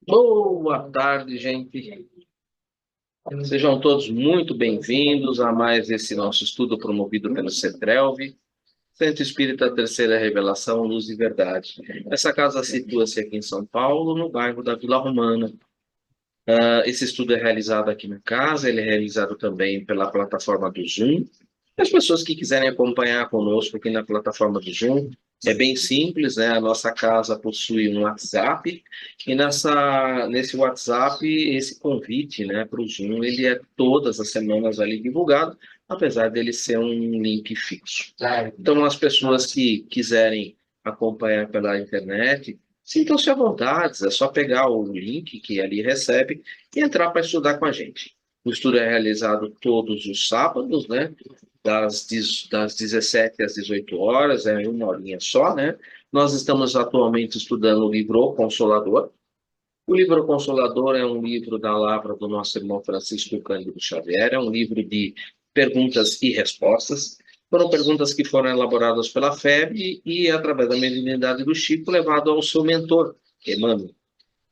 Boa tarde, gente. Sejam todos muito bem-vindos a mais esse nosso estudo promovido pelo CETRELV, Centro Espírita Terceira Revelação, Luz e Verdade. Essa casa situa-se aqui em São Paulo, no bairro da Vila Romana. Esse estudo é realizado aqui na casa, ele é realizado também pela plataforma do Zoom. As pessoas que quiserem acompanhar conosco aqui na plataforma do Zoom, é bem simples, né? A nossa casa possui um WhatsApp e nesse WhatsApp, esse convite, né, para o Zoom, ele é todas as semanas ali divulgado, apesar dele ser um link fixo. Então, as pessoas que quiserem acompanhar pela internet, sintam-se à vontade, é só pegar o link que ali recebe e entrar para estudar com a gente. O estudo é realizado todos os sábados, né? Das 17 às 18 horas, é uma horinha só, né? Nós estamos atualmente estudando o livro O Consolador. O livro O Consolador é um livro da lavra do nosso irmão Francisco Cândido Xavier, é um livro de perguntas e respostas. Foram perguntas que foram elaboradas pela FEB e, através da mediunidade do Chico, levado ao seu mentor, Emmanuel.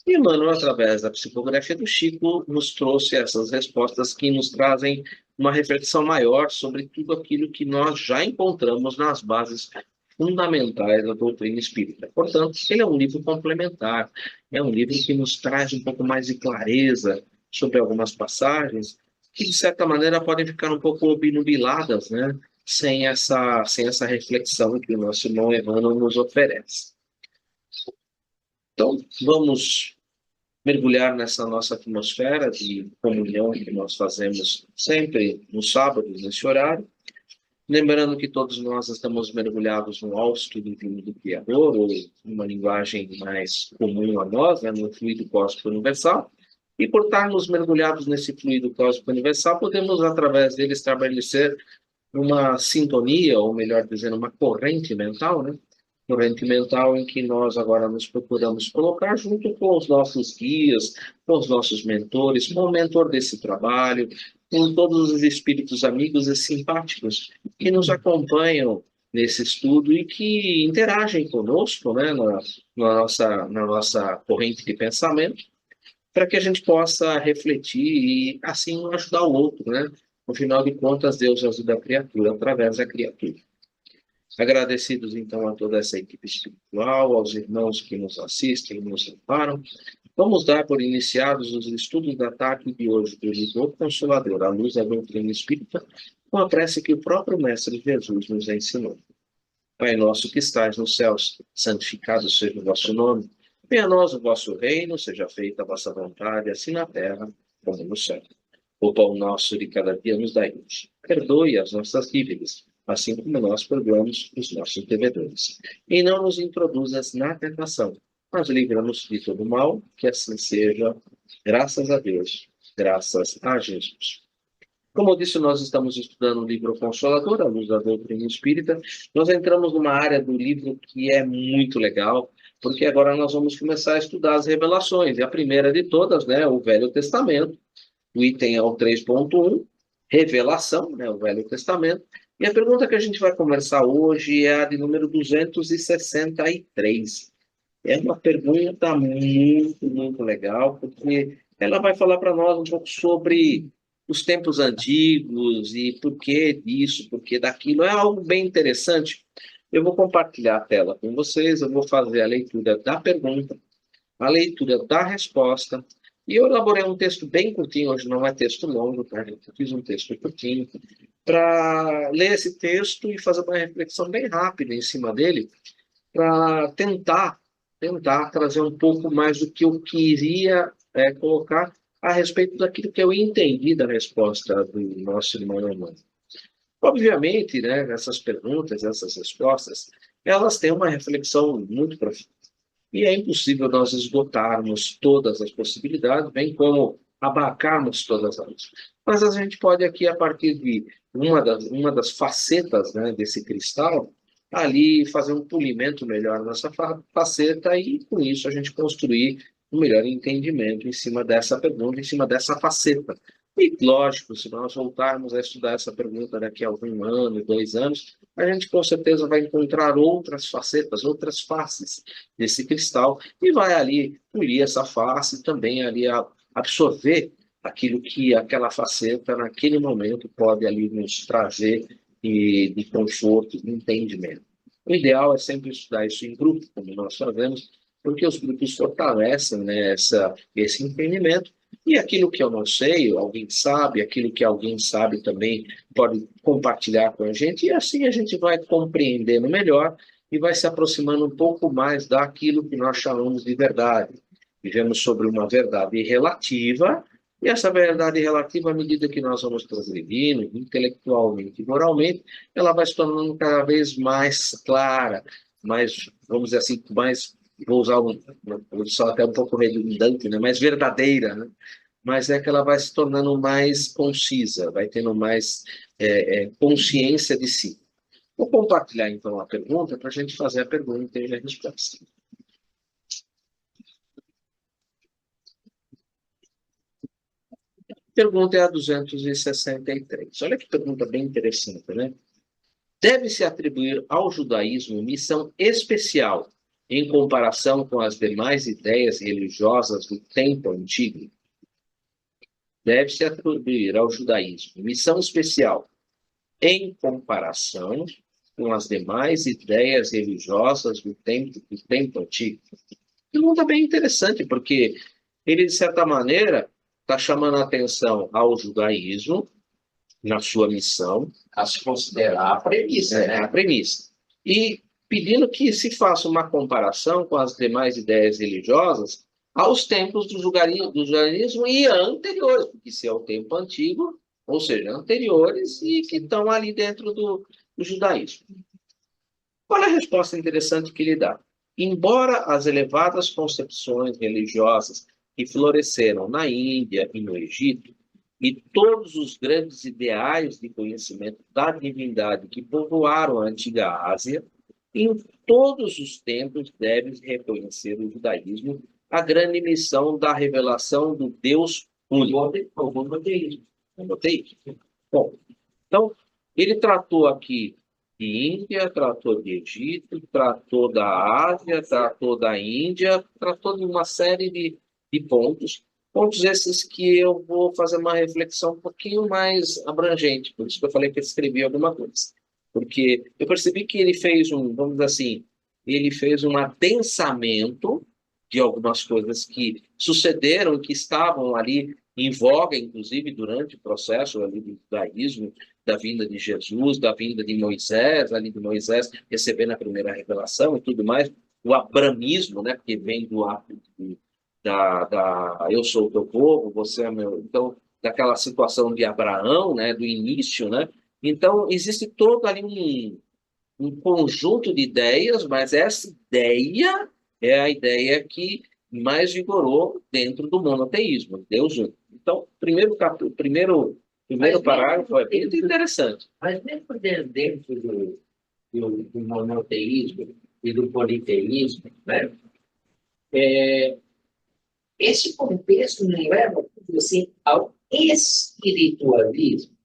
E Emmanuel, através da psicografia do Chico, nos trouxe essas respostas que nos trazem uma reflexão maior sobre tudo aquilo que nós já encontramos nas bases fundamentais da doutrina espírita. Portanto, ele é um livro complementar, é um livro que nos traz um pouco mais de clareza sobre algumas passagens que, de certa maneira, podem ficar um pouco obnubiladas, né? Sem essa reflexão que o nosso irmão Emmanuel nos oferece. Então, vamos mergulhar nessa nossa atmosfera de comunhão que nós fazemos sempre nos sábados, nesse horário. Lembrando que todos nós estamos mergulhados no austo divino do Criador, ou uma linguagem mais comum a nós, né, no fluido cósmico universal. E por estarmos mergulhados nesse fluido cósmico universal, podemos, através dele, estabelecer uma sintonia, ou melhor dizendo, uma corrente mental, né? Corrente mental em que nós agora nos procuramos colocar junto com os nossos guias, com os nossos mentores, com o mentor desse trabalho, com todos os espíritos amigos e simpáticos que nos acompanham nesse estudo e que interagem conosco, né, na nossa corrente de pensamento, para que a gente possa refletir e assim um ajudar o outro, né? No final de contas, Deus ajuda a criatura através da criatura. Agradecidos, então, a toda essa equipe espiritual, aos irmãos que nos assistem e nos amparam, vamos dar por iniciados os estudos da tarde de hoje do livro Consolador, à luz da doutrina espírita, com a prece que o próprio Mestre Jesus nos ensinou. Pai nosso que estais nos céus, santificado seja o vosso nome. Venha a nós o vosso reino, seja feita a vossa vontade, assim na terra como no céu. O pão nosso de cada dia nos dai hoje. Perdoe as nossas dívidas, assim como nós perdoamos os nossos devedores. E não nos introduzas na tentação, mas livra-nos de todo mal, que assim seja, graças a Deus, graças a Jesus. Como eu disse, nós estamos estudando o livro Consolador, à luz da doutrina espírita. Nós entramos numa área do livro que é muito legal, porque agora nós vamos começar a estudar as revelações. E a primeira de todas, né, o Velho Testamento. O item é o 3.1, revelação, né, o Velho Testamento. E a pergunta que a gente vai conversar hoje é a de número 263. É uma pergunta muito, muito legal, porque ela vai falar para nós um pouco sobre os tempos antigos e por que disso, por que daquilo. É algo bem interessante. Eu vou compartilhar a tela com vocês, eu vou fazer a leitura da pergunta, a leitura da resposta, e eu elaborei um texto bem curtinho, hoje não é texto longo, tá? Eu fiz um texto curtinho, para ler esse texto e fazer uma reflexão bem rápida em cima dele, para tentar trazer um pouco mais do que eu queria colocar a respeito daquilo que eu entendi da resposta do nosso irmão Emmanuel. Obviamente, né, essas perguntas, essas respostas, elas têm uma reflexão muito profunda. E é impossível nós esgotarmos todas as possibilidades, bem como abarcarmos todas elas. Mas a gente pode aqui, a partir de uma das facetas, né, desse cristal, ali fazer um polimento melhor nessa faceta e, com isso, a gente construir um melhor entendimento em cima dessa pergunta, em cima dessa faceta E, lógico, se nós voltarmos a estudar essa pergunta daqui a algum ano, 2 anos, a gente com certeza vai encontrar outras facetas, outras faces desse cristal e vai ali polir essa face, também ali absorver aquilo que aquela faceta naquele momento pode ali nos trazer de conforto, de entendimento. O ideal é sempre estudar isso em grupo, como nós fazemos, porque os grupos fortalecem, né, esse entendimento. E aquilo que eu não sei, alguém sabe, aquilo que alguém sabe também pode compartilhar com a gente, e assim a gente vai compreendendo melhor e vai se aproximando um pouco mais daquilo que nós chamamos de verdade. Vivemos sobre uma verdade relativa, e essa verdade relativa, à medida que nós vamos progredindo, intelectualmente e moralmente, ela vai se tornando cada vez mais clara, mais, vamos dizer assim, mais, vou usar uma só até um pouco redundante, né? Mais verdadeira, né? Mas é que ela vai se tornando mais concisa, vai tendo mais consciência de si. Vou compartilhar, então, a pergunta para a gente fazer a pergunta e a resposta. A pergunta é a 263. Olha que pergunta bem interessante, né? Deve-se atribuir ao judaísmo missão especial em comparação com as demais ideias religiosas do tempo antigo? Deve-se atribuir ao judaísmo missão especial em comparação com as demais ideias religiosas do tempo antigo? Pergunta bem interessante, porque ele, de certa maneira, está chamando a atenção ao judaísmo na sua missão, A se considerar a premissa, né? a premissa, e pedindo que se faça uma comparação com as demais ideias religiosas aos tempos do judaísmo e anteriores, porque se é o tempo antigo, ou seja, anteriores e que estão ali dentro do judaísmo. Olha a resposta interessante que ele dá. Embora as elevadas concepções religiosas que floresceram na Índia e no Egito, e todos os grandes ideais de conhecimento da divindade que povoaram a antiga Ásia, em todos os tempos deve reconhecer o judaísmo a grande missão da revelação do Deus único. O monoteísmo. Bom, então, ele tratou aqui de Índia, tratou de Egito, tratou da Ásia, tratou da Índia, tratou de uma série de pontos esses que eu vou fazer uma reflexão um pouquinho mais abrangente, por isso que eu falei que eu escrevi alguma coisa. Porque eu percebi que ele fez vamos dizer assim, ele fez um adensamento de algumas coisas que sucederam, que estavam ali em voga, inclusive durante o processo ali do judaísmo, da vinda de Jesus, da vinda de Moisés, ali de Moisés recebendo a primeira revelação e tudo mais, o abramismo, né, que vem do ato eu sou o teu povo, você é meu, então, daquela situação de Abraão, né, do início, né, então existe todo ali um conjunto de ideias, mas essa ideia é a ideia que mais vigorou dentro do monoteísmo, Deus único. Então, primeiro parágrafo é bem interessante. Mas mesmo dentro do monoteísmo e do politeísmo, né? Esse contexto me leva assim, ao espiritualismo,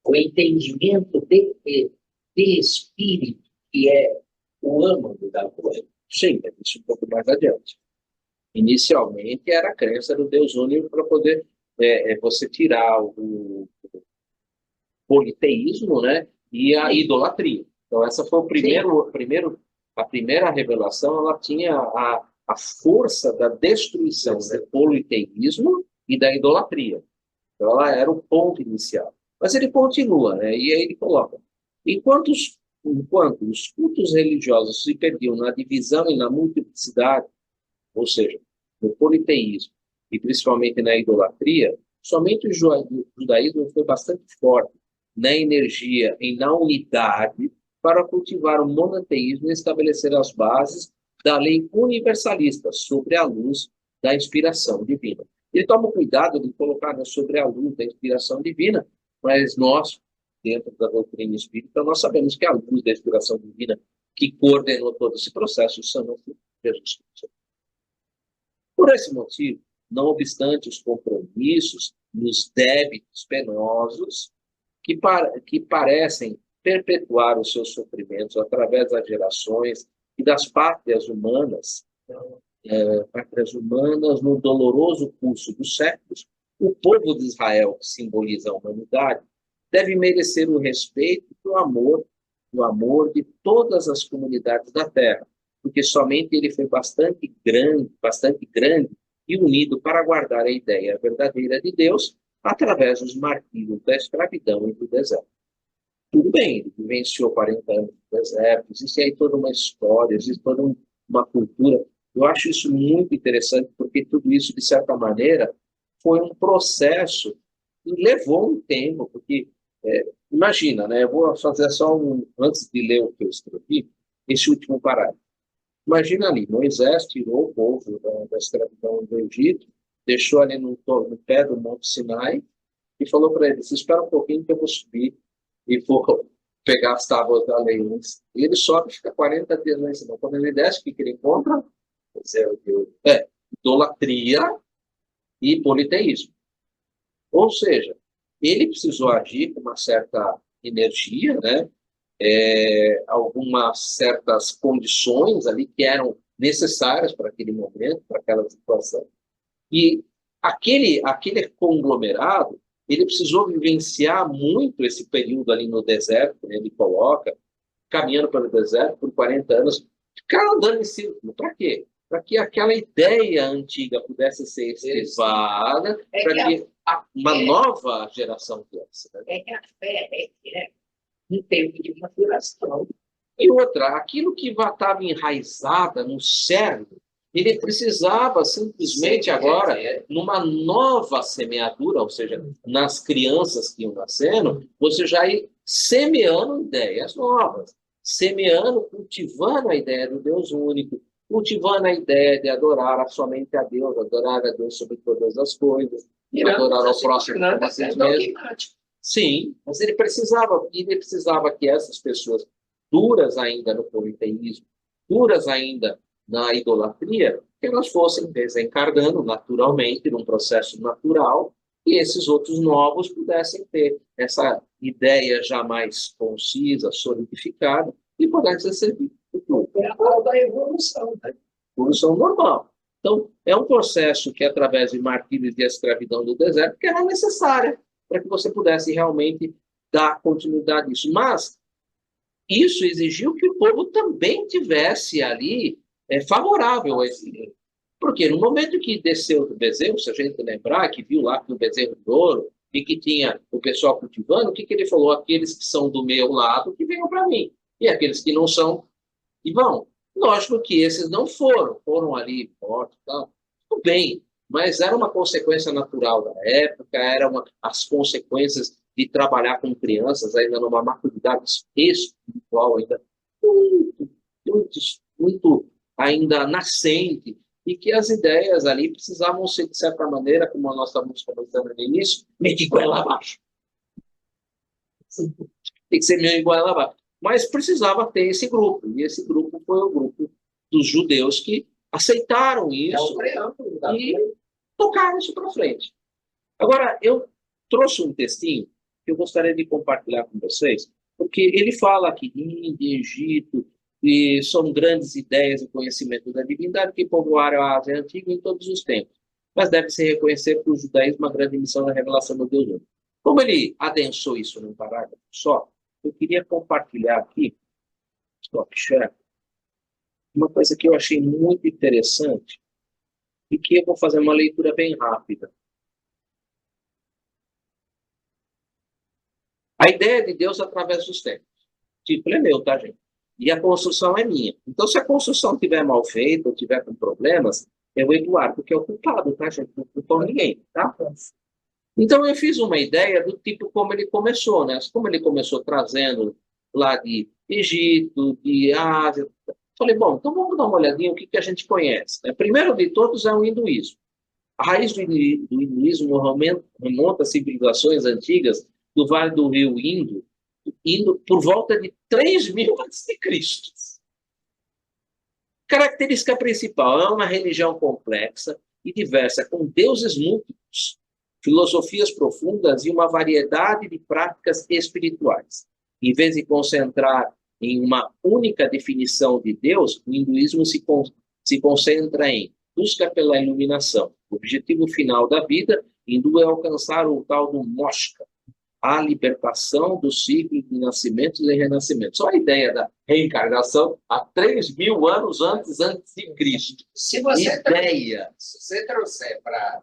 o entendimento de espírito, que é o âmago da coisa. Sim, isso um pouco mais adiante. Inicialmente era a crença do Deus único para poder você tirar o politeísmo, né, e a idolatria. Então essa foi a primeira revelação, ela tinha a força da destruição do politeísmo e da idolatria. Então ela era o ponto inicial. Mas ele continua, né, e aí ele coloca: enquanto os cultos religiosos se perdiam na divisão e na multiplicidade, ou seja, no politeísmo e principalmente na idolatria, somente o judaísmo foi bastante forte na energia e na unidade para cultivar o monoteísmo e estabelecer as bases da lei universalista sobre a luz da inspiração divina. Ele toma cuidado de colocar sobre a luz da inspiração divina, mas nós, dentro da doutrina espírita, nós sabemos que a luz da inspiração divina que coordenou todo esse processo são Jesus Cristo. Por esse motivo, não obstante os compromissos nos débitos penosos que parecem perpetuar os seus sofrimentos através das gerações e das pátrias humanas no doloroso curso dos séculos. O povo de Israel, que simboliza a humanidade, deve merecer o respeito e o amor de todas as comunidades da Terra, porque somente ele foi bastante grande e unido para guardar a ideia verdadeira de Deus através dos martírios da escravidão e do deserto. Tudo bem, ele vivenciou 40 anos no deserto, existe aí toda uma história, existe toda uma cultura. Eu acho isso muito interessante, porque tudo isso, de certa maneira, foi um processo e levou um tempo, porque, imagina, né, eu vou fazer só antes de ler o que eu escrevi, esse último parágrafo. Imagina ali, Moisés tirou o povo da escravidão do Egito, deixou ali no pé do Monte Sinai e falou para eles: espera um pouquinho que eu vou subir e vou pegar as tábuas da lei. E ele sobe e fica 40 dias lá em cima. Quando ele desce, o que ele encontra? Idolatria e politeísmo. Ou seja, ele precisou agir com uma certa energia, né? Algumas certas condições ali que eram necessárias para aquele momento, para aquela situação. E aquele conglomerado, ele precisou vivenciar muito esse período ali no deserto, né? Ele coloca, caminhando pelo deserto por 40 anos, ficar andando em círculo. Para quê? Para que aquela ideia antiga pudesse ser estrivada, para que uma nova geração viesse. Né? É que a fé é um tempo de maturação. E outra, aquilo que estava enraizada no cérebro, ele precisava simplesmente agora, numa nova semeadura, ou seja, nas crianças que iam nascendo, você já ir semeando ideias novas, semeando, cultivando a ideia do Deus único, cultivando a ideia de adorar somente a Deus, adorar a Deus sobre todas as coisas, adorar ao próximo como a si mesmo. Sim, mas ele precisava que essas pessoas duras ainda no politeísmo, duras ainda na idolatria, que elas fossem desencarnando naturalmente, num processo natural, e esses outros novos pudessem ter essa ideia já mais concisa, solidificada, e pudessem servir para o tudo. É a tal da evolução, né? Evolução normal. Então, é um processo que, através de martírios de escravidão do deserto, que era necessária para que você pudesse realmente dar continuidade a isso. Mas isso exigiu que o povo também tivesse ali favorável a esse livro. Porque no momento que desceu do bezerro, se a gente lembrar, que viu lá no bezerro de ouro, e que tinha o pessoal cultivando, o que ele falou? Aqueles que são do meu lado, que venham para mim. E aqueles que não são, e vão. Lógico que esses não foram ali mortos, tal. Tudo bem, mas era uma consequência natural da época, as consequências de trabalhar com crianças ainda numa maturidade espiritual ainda muito ainda nascente, e que as ideias ali precisavam ser, de certa maneira, como nós estávamos conversando no início, meio de goela abaixo. Tem que ser meio de goela abaixo. Mas precisava ter esse grupo, e esse grupo foi o grupo dos judeus que aceitaram isso e tocaram isso para frente. Agora, eu trouxe um textinho que eu gostaria de compartilhar com vocês, porque ele fala aqui Índia, Egito, e são grandes ideias e conhecimento da divindade que povoaram a Ásia Antiga em todos os tempos, mas deve-se reconhecer que o judaísmo é uma grande missão na revelação do Deus único. Como ele adensou isso num parágrafo só, eu queria compartilhar aqui, stop share, uma coisa que eu achei muito interessante e que eu vou fazer uma leitura bem rápida. A ideia de Deus através dos tempos. O título é meu, tá, gente? E a construção é minha. Então, se a construção estiver mal feita ou tiver com problemas, é o Eduardo que é o culpado, tá, gente? Não culpou ninguém, tá? Então, eu fiz uma ideia do tipo como ele começou, né? Como ele começou trazendo lá de Egito, de Ásia. Falei, bom, então vamos dar uma olhadinha o que a gente conhece. Né? Primeiro de todos é o hinduísmo. A raiz do hinduísmo remonta a civilizações antigas do Vale do Rio Indo por volta de 3.000 a.C. Característica principal é uma religião complexa e diversa, com deuses múltiplos, filosofias profundas e uma variedade de práticas espirituais. Em vez de concentrar em uma única definição de Deus, o hinduísmo se concentra em busca pela iluminação. O objetivo final da vida hindu é alcançar o tal do moksha, a libertação do ciclo de nascimentos e renascimentos. Só a ideia da reencarnação há 3.000 anos antes de Cristo. Se você trouxer para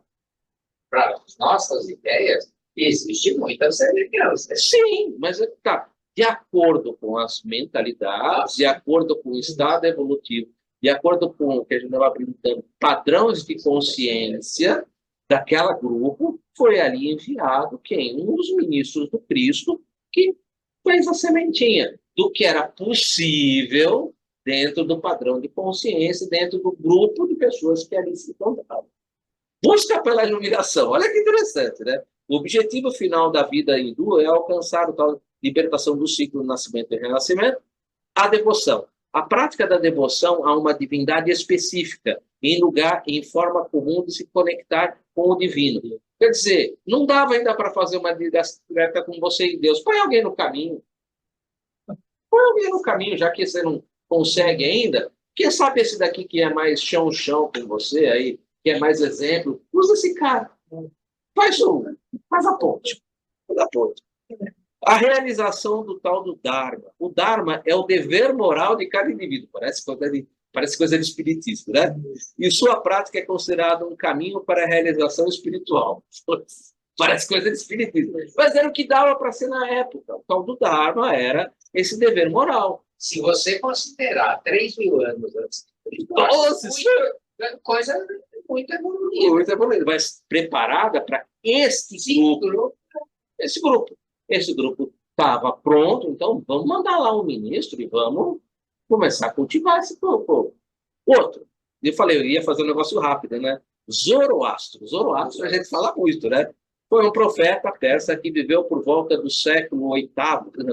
as nossas ideias, existe muita semelhança. Sim, mas tá. De acordo com as mentalidades, de acordo com o estado evolutivo, de acordo com o que a gente estava brincando, padrões de consciência daquela grupo, foi ali enviado quem? Um dos ministros do Cristo que fez a sementinha do que era possível dentro do padrão de consciência, dentro do grupo de pessoas que ali se encontravam. Busca pela iluminação. Olha que interessante, né? O objetivo final da vida hindu é alcançar a tal libertação do ciclo do nascimento e renascimento, a devoção. A prática da devoção a uma divindade específica, em forma comum de se conectar com o divino. Quer dizer, não dava ainda para fazer uma direta com você e Deus. Põe alguém no caminho. Põe alguém no caminho, já que você não consegue ainda. Quem sabe esse daqui que é mais chão-chão com você aí, que é mais exemplo, usa esse cara. Faz a ponte. Faz a ponte. A realização do tal do Dharma. O Dharma é o dever moral de cada indivíduo. Parece coisa de espiritismo, né? E sua prática é considerada um caminho para a realização espiritual. Parece coisa de espiritismo. Mas era o que dava para ser na época. O tal do Dharma era esse dever moral. Se você considerar 3.000 anos antes de Nossa, coisa muito evoluída. Muito evoluída, mas preparada para esse grupo. Esse grupo estava pronto, então vamos mandar lá um ministro e vamos começar a cultivar esse povo. Outro, eu falei, eu ia fazer um negócio rápido, né? Zoroastro a gente fala muito, né? Foi um profeta persa que viveu por volta do século VIII,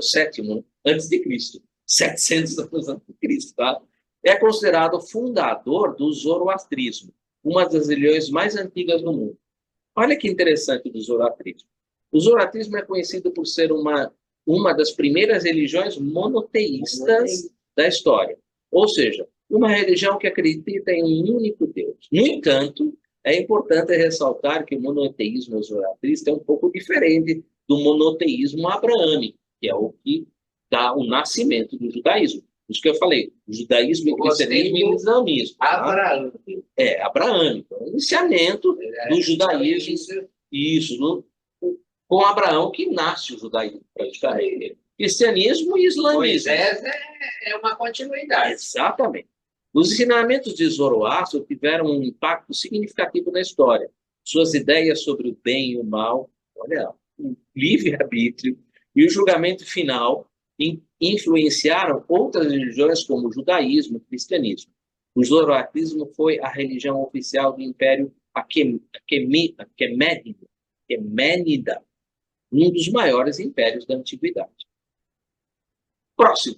sétimo, antes de Cristo, 700 anos antes de Cristo, tá? É considerado fundador do zoroastrismo, uma das religiões mais antigas do mundo. Olha que interessante do zoroastrismo. O zoroastrismo é conhecido por ser uma das primeiras religiões monoteístas da história. Ou seja, uma religião que acredita em um único Deus. No entanto, é importante ressaltar que o monoteísmo zoroastrista é um pouco diferente do monoteísmo abraâmico, que é o que dá o nascimento do judaísmo. Isso que eu falei, o judaísmo, o cristianismo e o islamismo. Abraâmico. Abraâmico. O iniciamento do judaísmo. Isso, com Abraão que nasce o judaísmo, praticamente. Cristianismo e islamismo. Moisés é uma continuidade. Exatamente. Os ensinamentos de Zoroastro tiveram um impacto significativo na história. Suas ideias sobre o bem e o mal, olha, o livre-arbítrio e o julgamento final influenciaram outras religiões como o judaísmo e o cristianismo. O zoroastrismo foi a religião oficial do Império Aquemênida, um dos maiores impérios da antiguidade. Próximo.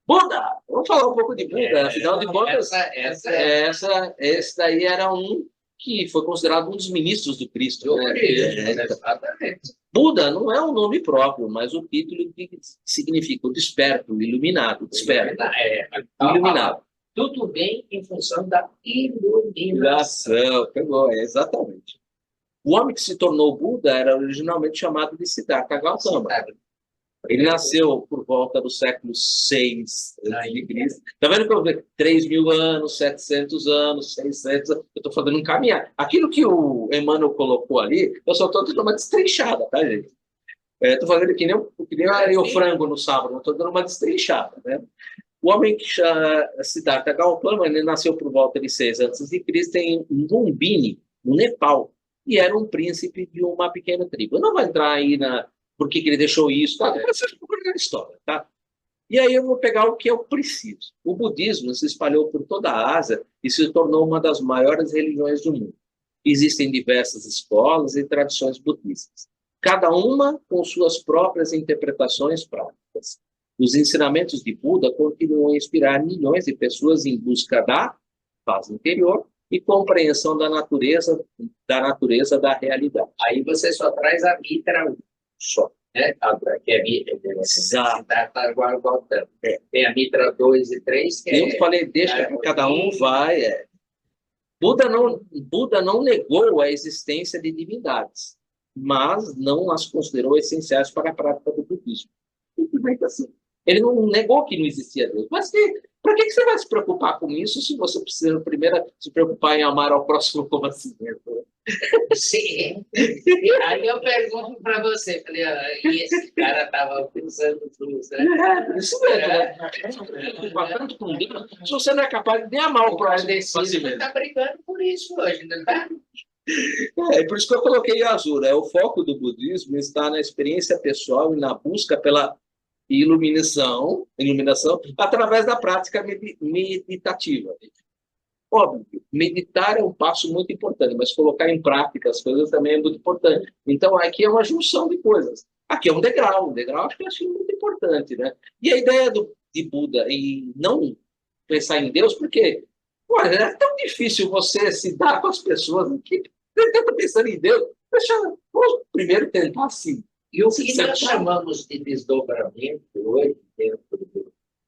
Buda! Vamos falar um pouco de Buda. Afinal de contas, esse daí era um que foi considerado um dos ministros do Cristo. Né? Exatamente. Buda não é um nome próprio, mas o título que significa o desperto, o iluminado. Desperto. Iluminado. Tudo bem em função da iluminação. Pegou, exatamente. O homem que se tornou Buda era originalmente chamado de Siddhartha Gautama. Ele nasceu por volta do século VI a.C. Está vendo que eu vejo 3.000 anos, 700 anos, 600 anos? Eu estou fazendo um caminhar. Aquilo que o Emmanuel colocou ali, eu só estou dando uma destrinchada, tá, gente? Estou fazendo que nem o frango no sábado, estou dando uma destrinchada, né? O homem que chama Siddhartha Gautama, ele nasceu por volta de 6 a.C. em Lumbini, no Nepal, e era um príncipe de uma pequena tribo. Eu não vou entrar aí por que ele deixou isso, tá? Depois vocês procuram a história, tá? E aí eu vou pegar o que eu preciso. O budismo se espalhou por toda a Ásia e se tornou uma das maiores religiões do mundo. Existem diversas escolas e tradições budistas, cada uma com suas próprias interpretações práticas. Os ensinamentos de Buda continuam a inspirar milhões de pessoas em busca da paz interior e compreensão da natureza da realidade. Aí você só traz a Mitra 1, Só. né? Que é Mitra. Exato. Tá igual. Tem a Mitra 2 e 3, que Eu falei, deixa que cada um vai. Buda não negou a existência de divindades, mas não as considerou essenciais para a prática do budismo. Simplesmente assim. Ele não negou que não existia Deus. Mas para que você vai se preocupar com isso se você precisa primeiro se preocupar em amar ao próximo como a si mesmo? Sim. Aí eu pergunto para você, falei, e esse cara estava pensando tudo, né? Isso mesmo. Tanto com Deus, se você não é capaz de nem amar o próximo como a si mesmo. Está brigando por isso hoje, não está? É por isso que eu coloquei azul. O foco do budismo está na experiência pessoal e na busca pela iluminação através da prática meditativa. Óbvio, meditar é um passo muito importante, mas colocar em prática as coisas também é muito importante. Então, aqui é uma junção de coisas. Aqui é um degrau acho que eu achei muito importante, né? E a ideia de Buda em não pensar em Deus, porque olha, é tão difícil você se dar com as pessoas que você está pensando em Deus. Vamos primeiro tentar assim. E o que nós chamamos de desdobramento hoje, dentro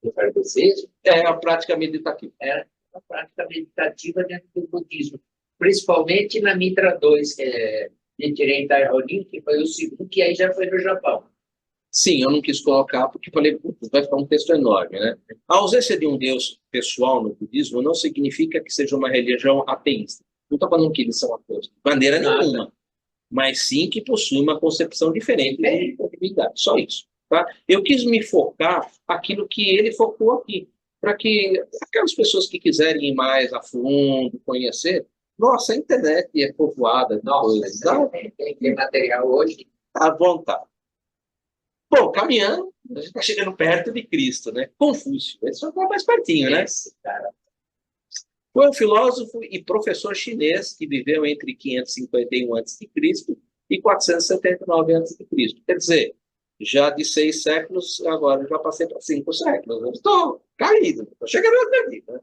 do kardecismo, é a prática meditativa. É a prática meditativa dentro do budismo. Principalmente na Mitra 2, que é Nichiren Daionin, que foi o segundo, que aí já foi no Japão. Sim, eu não quis colocar, porque falei, vai ficar um texto enorme, né? A ausência de um Deus pessoal no budismo não significa que seja uma religião ateísta. Não estou falando que eles são ateus, de maneira nenhuma. Mas sim que possui uma concepção diferente de divindade. Só isso. Tá? Eu quis me focar aquilo que ele focou aqui, para que aquelas pessoas que quiserem ir mais a fundo, conhecer, nossa, a internet é povoada de coisas. Tem material hoje. À vontade. Bom, caminhando, a gente está chegando perto de Cristo, né? Confúcio, esse só está mais pertinho, né? Cara. Foi um filósofo e professor chinês que viveu entre 551 a.C. e 479 a.C. Quer dizer, já de 6 séculos, agora já passei para 5 séculos. Eu estou caído, estou chegando ali. Né?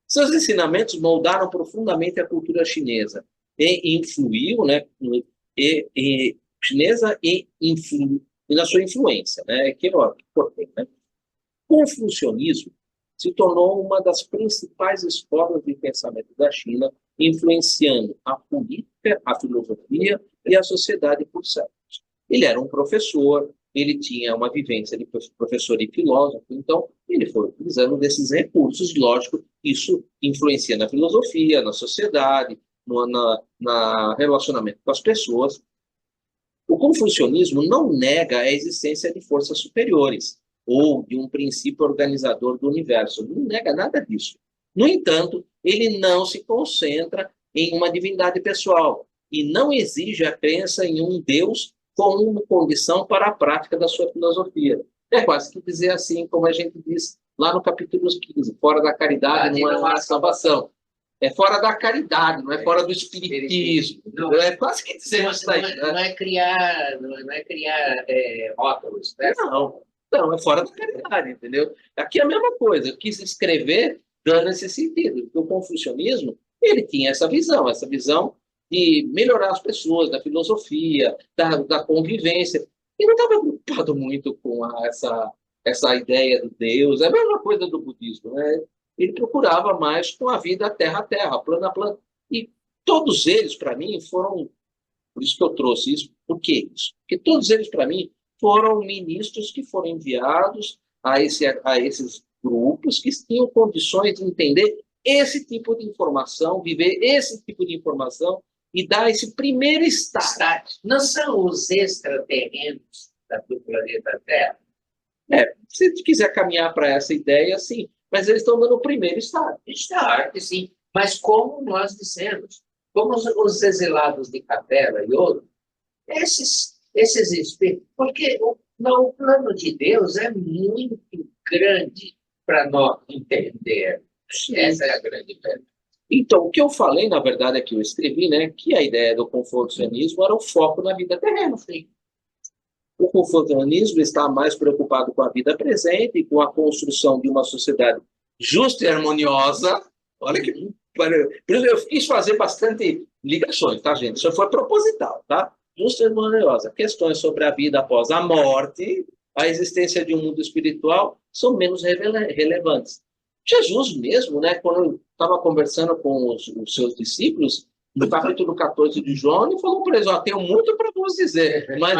Seus ensinamentos moldaram profundamente a cultura chinesa e influiu, né, e na sua influência, né, que é importante, né? O confucionismo se tornou uma das principais escolas de pensamento da China, influenciando a política, a filosofia e a sociedade por séculos. Ele era um professor, ele tinha uma vivência de professor e filósofo, então ele foi utilizando desses recursos, lógico, isso influencia na filosofia, na sociedade, no relacionamento com as pessoas. O confucionismo não nega a existência de forças superiores ou de um princípio organizador do universo, não nega nada disso. No entanto, ele não se concentra em uma divindade pessoal e não exige a crença em um Deus como uma condição para a prática da sua filosofia. É quase que dizer assim, como a gente diz lá no capítulo 15, fora da caridade não há salvação. É fora da caridade, não é fora do espiritismo. Não, é quase que dizer isso daí. Não é criar rótulos. Né? Não, é fora da caridade, entendeu? Aqui é a mesma coisa. Eu quis escrever dando esse sentido. Porque o confucionismo, ele tinha essa visão de melhorar as pessoas, da filosofia, da convivência. E não estava preocupado muito com essa ideia de Deus. É a mesma coisa do budismo, né? Ele procurava mais com a vida terra a terra, plano a plano. E todos eles, para mim, foram... Por isso que eu trouxe isso. Por que isso? Porque todos eles, para mim, foram ministros que foram enviados a esses grupos que tinham condições de entender esse tipo de informação, viver esse tipo de informação e dar esse primeiro estágio. Não são os extraterrenos do planeta Terra? Se tu quiser caminhar para essa ideia, sim. Mas eles estão dando o primeiro estágio. Estágio, sim. Mas como nós dissemos, como os exilados de Capela e outros, esses espíritos, porque o plano de Deus é muito grande para nós entender. Essa é a grande verdade. Então, o que eu falei, na verdade, é que eu escrevi, né, que a ideia do confucionismo era o foco na vida terrena. Sim. O confucionismo está mais preocupado com a vida presente e com a construção de uma sociedade justa e harmoniosa. Olha que Por isso eu quis fazer bastante ligações, tá, gente? Isso foi proposital, tá? Justa e harmoniosa. Questões sobre a vida após a morte, a existência de um mundo espiritual, são menos relevantes. Jesus mesmo, né, quando estava conversando com os seus discípulos, no capítulo 14 de João, ele falou para eles, ó, tenho muito para vos dizer, mas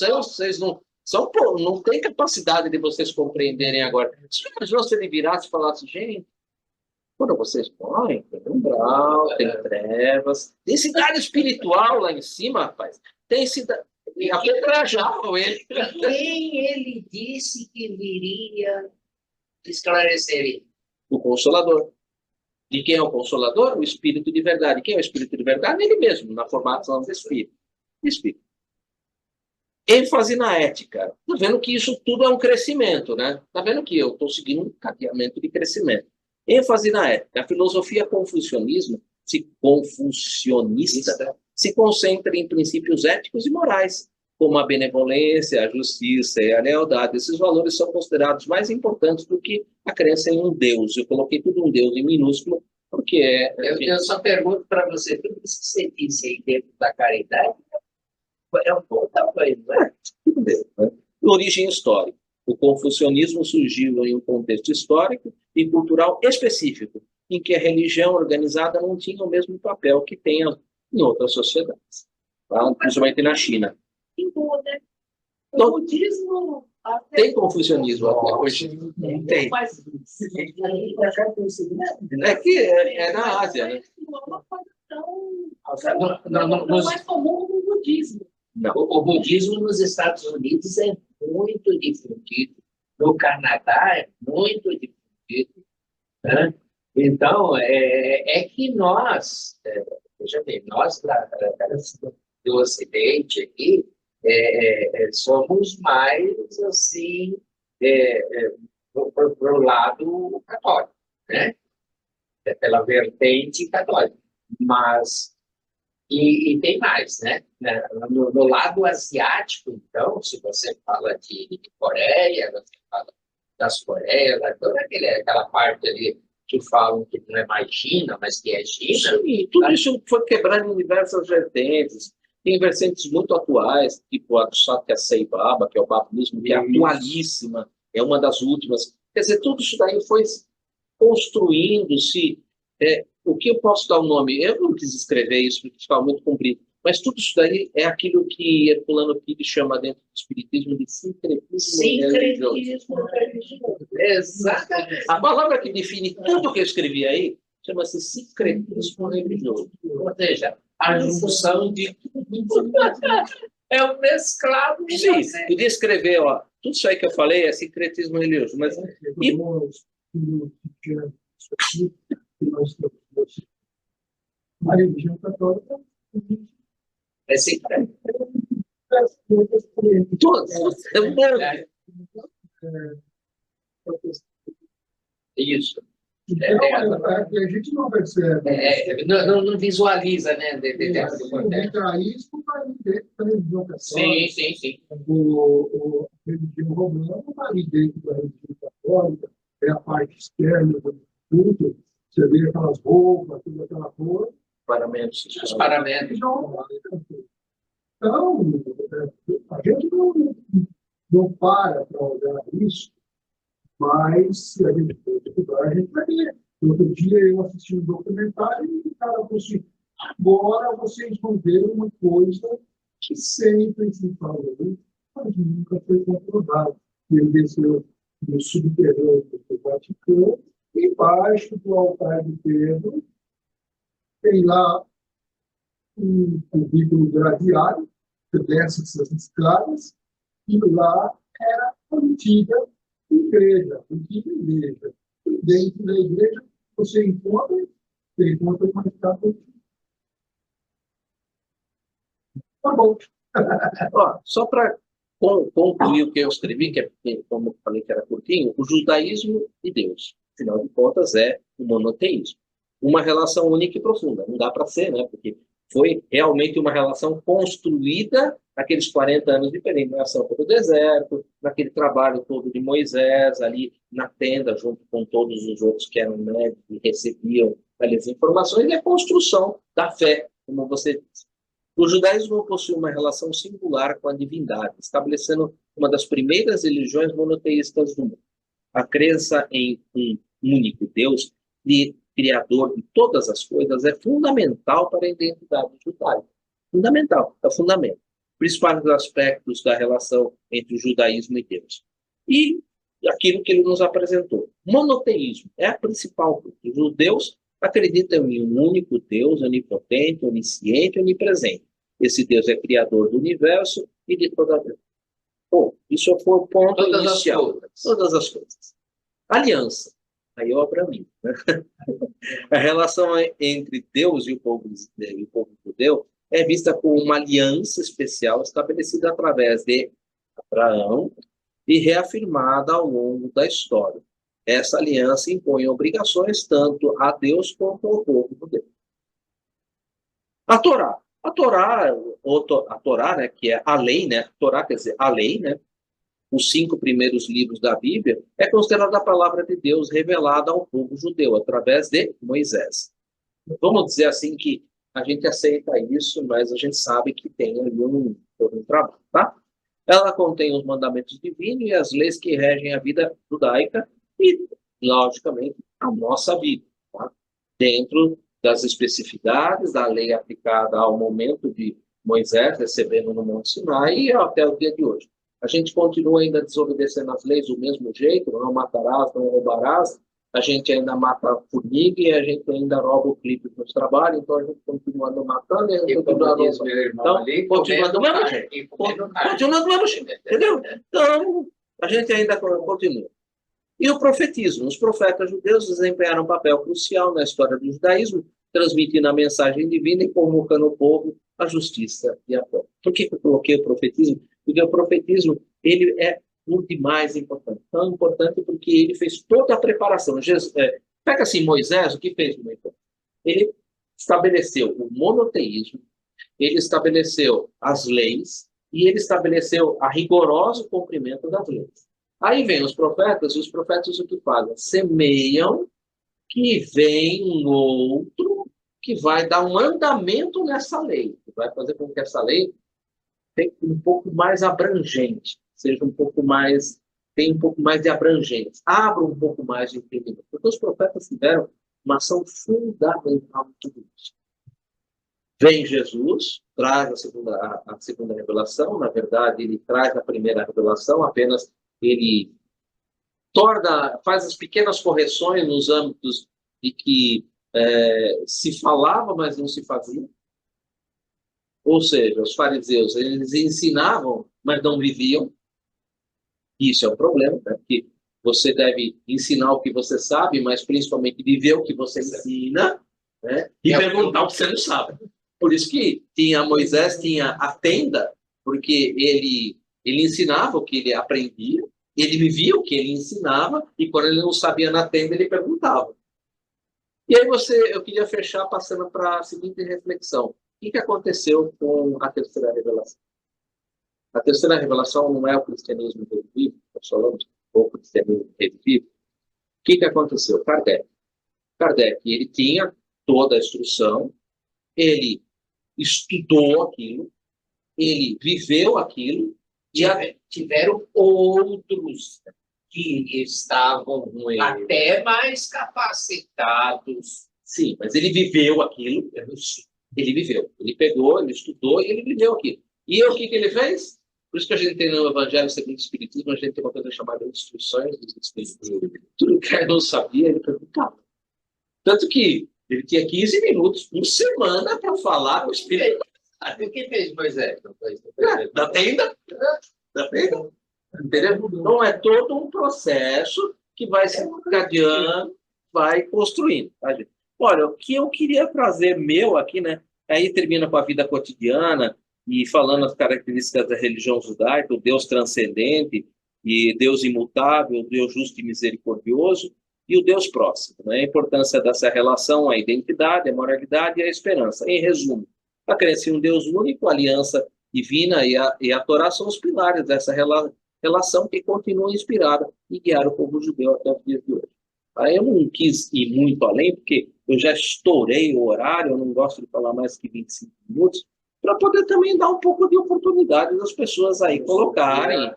vocês não têm capacidade de vocês compreenderem agora. Se ele virasse e falasse, gente, quando vocês morrem, tem umbral, tem trevas, tem cidade espiritual lá em cima, rapaz. Tem cidade. E apedrejavam ele. Quem ele disse que viria esclarecer ele? O Consolador. De quem é o Consolador? O Espírito de verdade. Quem é o Espírito de verdade? Ele mesmo, na formação do Espírito. Espírito. ênfase na ética. Está vendo que isso tudo é um crescimento, né? Está vendo que eu estou seguindo um cadeamento de crescimento. ênfase na ética. A filosofia confucionista se concentra em princípios éticos e morais, como a benevolência, a justiça e a lealdade. Esses valores são considerados mais importantes do que a crença em um Deus. Eu coloquei tudo um Deus em minúsculo, porque Eu só pergunto para você, tudo isso que você disse aí dentro da caridade é um bom tamanho, não é? Tudo bem, né? Origem histórica. O confucionismo surgiu em um contexto histórico e cultural específico, em que a religião organizada não tinha o mesmo papel que tem em outras sociedades, tá? Principalmente na China. Né? O Então, budismo tem confucionismo até hoje? Tem. Mas, É que é na Ásia, né? não é uma coisa tão mais comum no budismo. Não. O budismo nos Estados Unidos é muito difundido, no Canadá é muito difundido, né? Então, é que nós, veja bem, nós do Ocidente aqui, somos mais, assim, para o lado católico, né? Pela vertente católica. Mas, e tem mais, né? No lado asiático, então, se você fala de Coreia, você fala das Coreias, toda aquela parte ali que falam que não é mais China, mas que é China. Sim, tudo isso foi quebrando em diversas vertentes. Tem vertentes muito atuais, tipo a do Satya Sai Baba, que é o babuísmo, que é atualíssima, é uma das últimas. Quer dizer, tudo isso daí foi construindo-se. O que eu posso dar o nome? Eu não quis escrever isso, porque ficava muito comprido. Mas tudo isso daí é aquilo que Herculano Pires chama dentro do espiritismo de sincretismo religioso. Exatamente. A palavra que define tudo que eu escrevi aí chama-se sincretismo religioso. Ou seja, a junção de é um mesclado. Sim, podia escrever, ó, tudo isso aí que eu falei é sincretismo religioso, mas a religião católica é secreto. Isso. a gente não percebe. Não visualiza, né? Entra isso para dentro da religião católica. Sim. A religião romana está ali dentro da religião católica, é a parte externa do culto. Você vê aquelas roupas, toda aquela cor. Os paramentos. Então, a gente não para olhar isso, mas se a gente for estudar, a gente vai ver. Outro dia eu assisti um documentário e o cara falou assim: agora vocês vão ver uma coisa que sempre se falou, mas nunca foi comprovado. Ele desceu no subterrâneo do Vaticano, embaixo do altar de Pedro, tem lá um cubículo gradeado, que desce essas escadas, e lá era a antiga igreja. E dentro da igreja, você encontra uma estátua. Tá bom. Ó, só para concluir o que eu escrevi, que como eu falei que era curtinho, o judaísmo e Deus, afinal de contas, é o monoteísmo. Uma relação única e profunda. Não dá para ser, né? Porque foi realmente uma relação construída naqueles 40 anos de peregrinação pelo deserto, naquele trabalho todo de Moisés, ali na tenda, junto com todos os outros que eram médicos e recebiam as informações e a construção da fé, como você disse. O judaísmo possui uma relação singular com a divindade, estabelecendo uma das primeiras religiões monoteístas do mundo. A crença em um único Deus, criador de todas as coisas, é fundamental para a identidade judaica. Fundamental, é o fundamento. Principais aspectos da relação entre o judaísmo e Deus. E aquilo que ele nos apresentou. Monoteísmo é a principal coisa. Os judeus acreditam em um único Deus, onipotente, onisciente, onipresente. Esse Deus é criador do universo e de toda a vida. Bom, isso foi o ponto Todas inicial. Todas as coisas. Aliança. Aí eu mim, né? A relação entre Deus e o povo judeu é vista como uma aliança especial estabelecida através de Abraão e reafirmada ao longo da história. Essa aliança impõe obrigações tanto a Deus quanto ao povo judeu. A Torá, né, que é a lei, né? A Torá quer dizer a lei, né? Os 5 primeiros livros da Bíblia, é considerada a palavra de Deus revelada ao povo judeu através de Moisés. Vamos dizer assim que a gente aceita isso, mas a gente sabe que tem ali um trabalho, tá? Ela contém os mandamentos divinos e as leis que regem a vida judaica e, logicamente, a nossa vida, tá? Dentro das especificidades da lei aplicada ao momento de Moisés recebendo no Monte Sinai e até o dia de hoje. A gente continua ainda desobedecendo as leis do mesmo jeito, não matarás, não roubarás, a gente ainda mata a formiga e a gente ainda rouba o clipe nos trabalhos, então a gente continua matando e a gente continua continua do mesmo jeito. Continua do mesmo jeito, entendeu? Então, a gente ainda continua. E o profetismo. Os profetas judeus desempenharam um papel crucial na história do judaísmo, transmitindo a mensagem divina e convocando o povo à justiça e à fé. Por que eu coloquei o profetismo? Porque o profetismo, ele é muito mais importante. Tão importante porque ele fez toda a preparação. Pega assim, Moisés, o que fez Moisés? Ele estabeleceu o monoteísmo, ele estabeleceu as leis e ele estabeleceu a rigoroso cumprimento das leis. Aí vem os profetas, e os profetas o que fazem? Semeiam que vem um outro que vai dar um andamento nessa lei, que vai fazer com que essa lei tenha um pouco mais abrangente, seja um pouco mais, tenha um pouco mais de abrangência, abra um pouco mais de entendimento. Porque os profetas tiveram uma ação fundamental em tudo isso. Vem Jesus, traz a segunda revelação, na verdade, ele traz a primeira revelação, apenas ele faz as pequenas correções nos âmbitos de que se falava, mas não se fazia. Ou seja, os fariseus, eles ensinavam, mas não viviam. Isso é um problema, né? Porque você deve ensinar o que você sabe, mas principalmente viver o que você ensina, né? E perguntar o que você não sabe. Por isso que Moisés tinha a tenda, porque ele ensinava o que ele aprendia, ele vivia o que ele ensinava, e quando ele não sabia na tenda, ele perguntava. E aí eu queria fechar passando para a seguinte reflexão. O que aconteceu com a terceira revelação? A terceira revelação não é o cristianismo revivido, nós falamos o cristianismo revivido. O que aconteceu? Kardec, ele tinha toda a instrução, ele estudou aquilo, ele viveu aquilo, e tiveram outros que estavam até mais capacitados. Sim, mas ele viveu aquilo. Ele viveu. Ele pegou, ele estudou e ele viveu aquilo. E o que ele fez? Por isso que a gente tem no Evangelho segundo o Espiritismo, a gente tem uma coisa chamada instruções dos Espíritos. Tudo que ele não sabia, ele perguntava. Tanto que ele tinha 15 minutos por semana para falar com o Espírito. O que fez Moisés? Da tenda? Entendeu? Então é todo um processo que vai se encadeando, vai construindo. Tá, gente? Olha, o que eu queria trazer meu aqui, né? Aí termina com a vida cotidiana e falando as características da religião judaica, o Deus transcendente e Deus imutável, o Deus justo e misericordioso e o Deus próximo. Né? A importância dessa relação, a identidade, a moralidade e a esperança. Em resumo, a crença em um Deus único, a aliança divina e a Torá são os pilares dessa relação que continua inspirada e guiar o povo judeu até os dias de hoje. Aí eu não quis ir muito além, porque eu já estourei o horário, eu não gosto de falar mais que 25 minutos, para poder também dar um pouco de oportunidade das pessoas aí colocarem.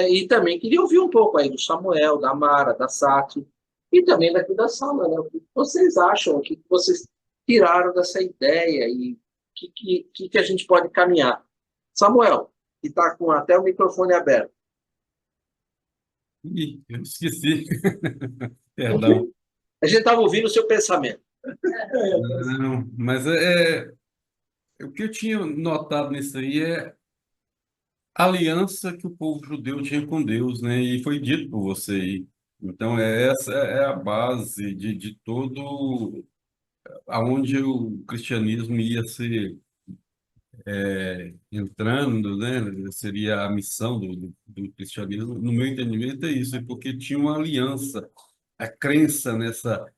E também queria ouvir um pouco aí do Samuel, da Mara, da Sati, e também daqui da sala, né? O que vocês acham, o que vocês tiraram dessa ideia e o que a gente pode caminhar? Samuel, que está com até o microfone aberto. Ih, eu esqueci. Perdão. A gente estava ouvindo o seu pensamento. Não, mas o que eu tinha notado nisso aí é a aliança que o povo judeu tinha com Deus, né? E foi dito por você aí. Então, essa é a base de todo aonde o cristianismo ia ser entrando, né? Seria a missão do cristianismo. No meu entendimento, é isso, é porque tinha uma aliança, a crença nessa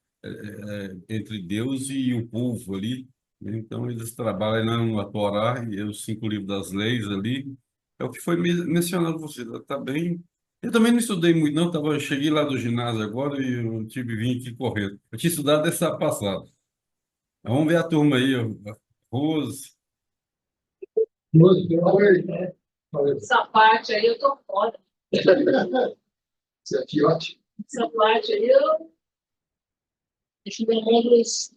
entre Deus e o povo ali, né? Então, eles trabalham na Torá e os 5 livros das leis ali. É o que foi mencionado por você. Está bem. Eu também não estudei muito, não. Eu cheguei lá do ginásio agora e eu tive que vir aqui correndo. Eu tinha estudado essa passada. Vamos ver a turma aí, ó. Rose. Essa parte aí eu tô fora. Isso é fiote. Essa parte aí eu deixo na mão dos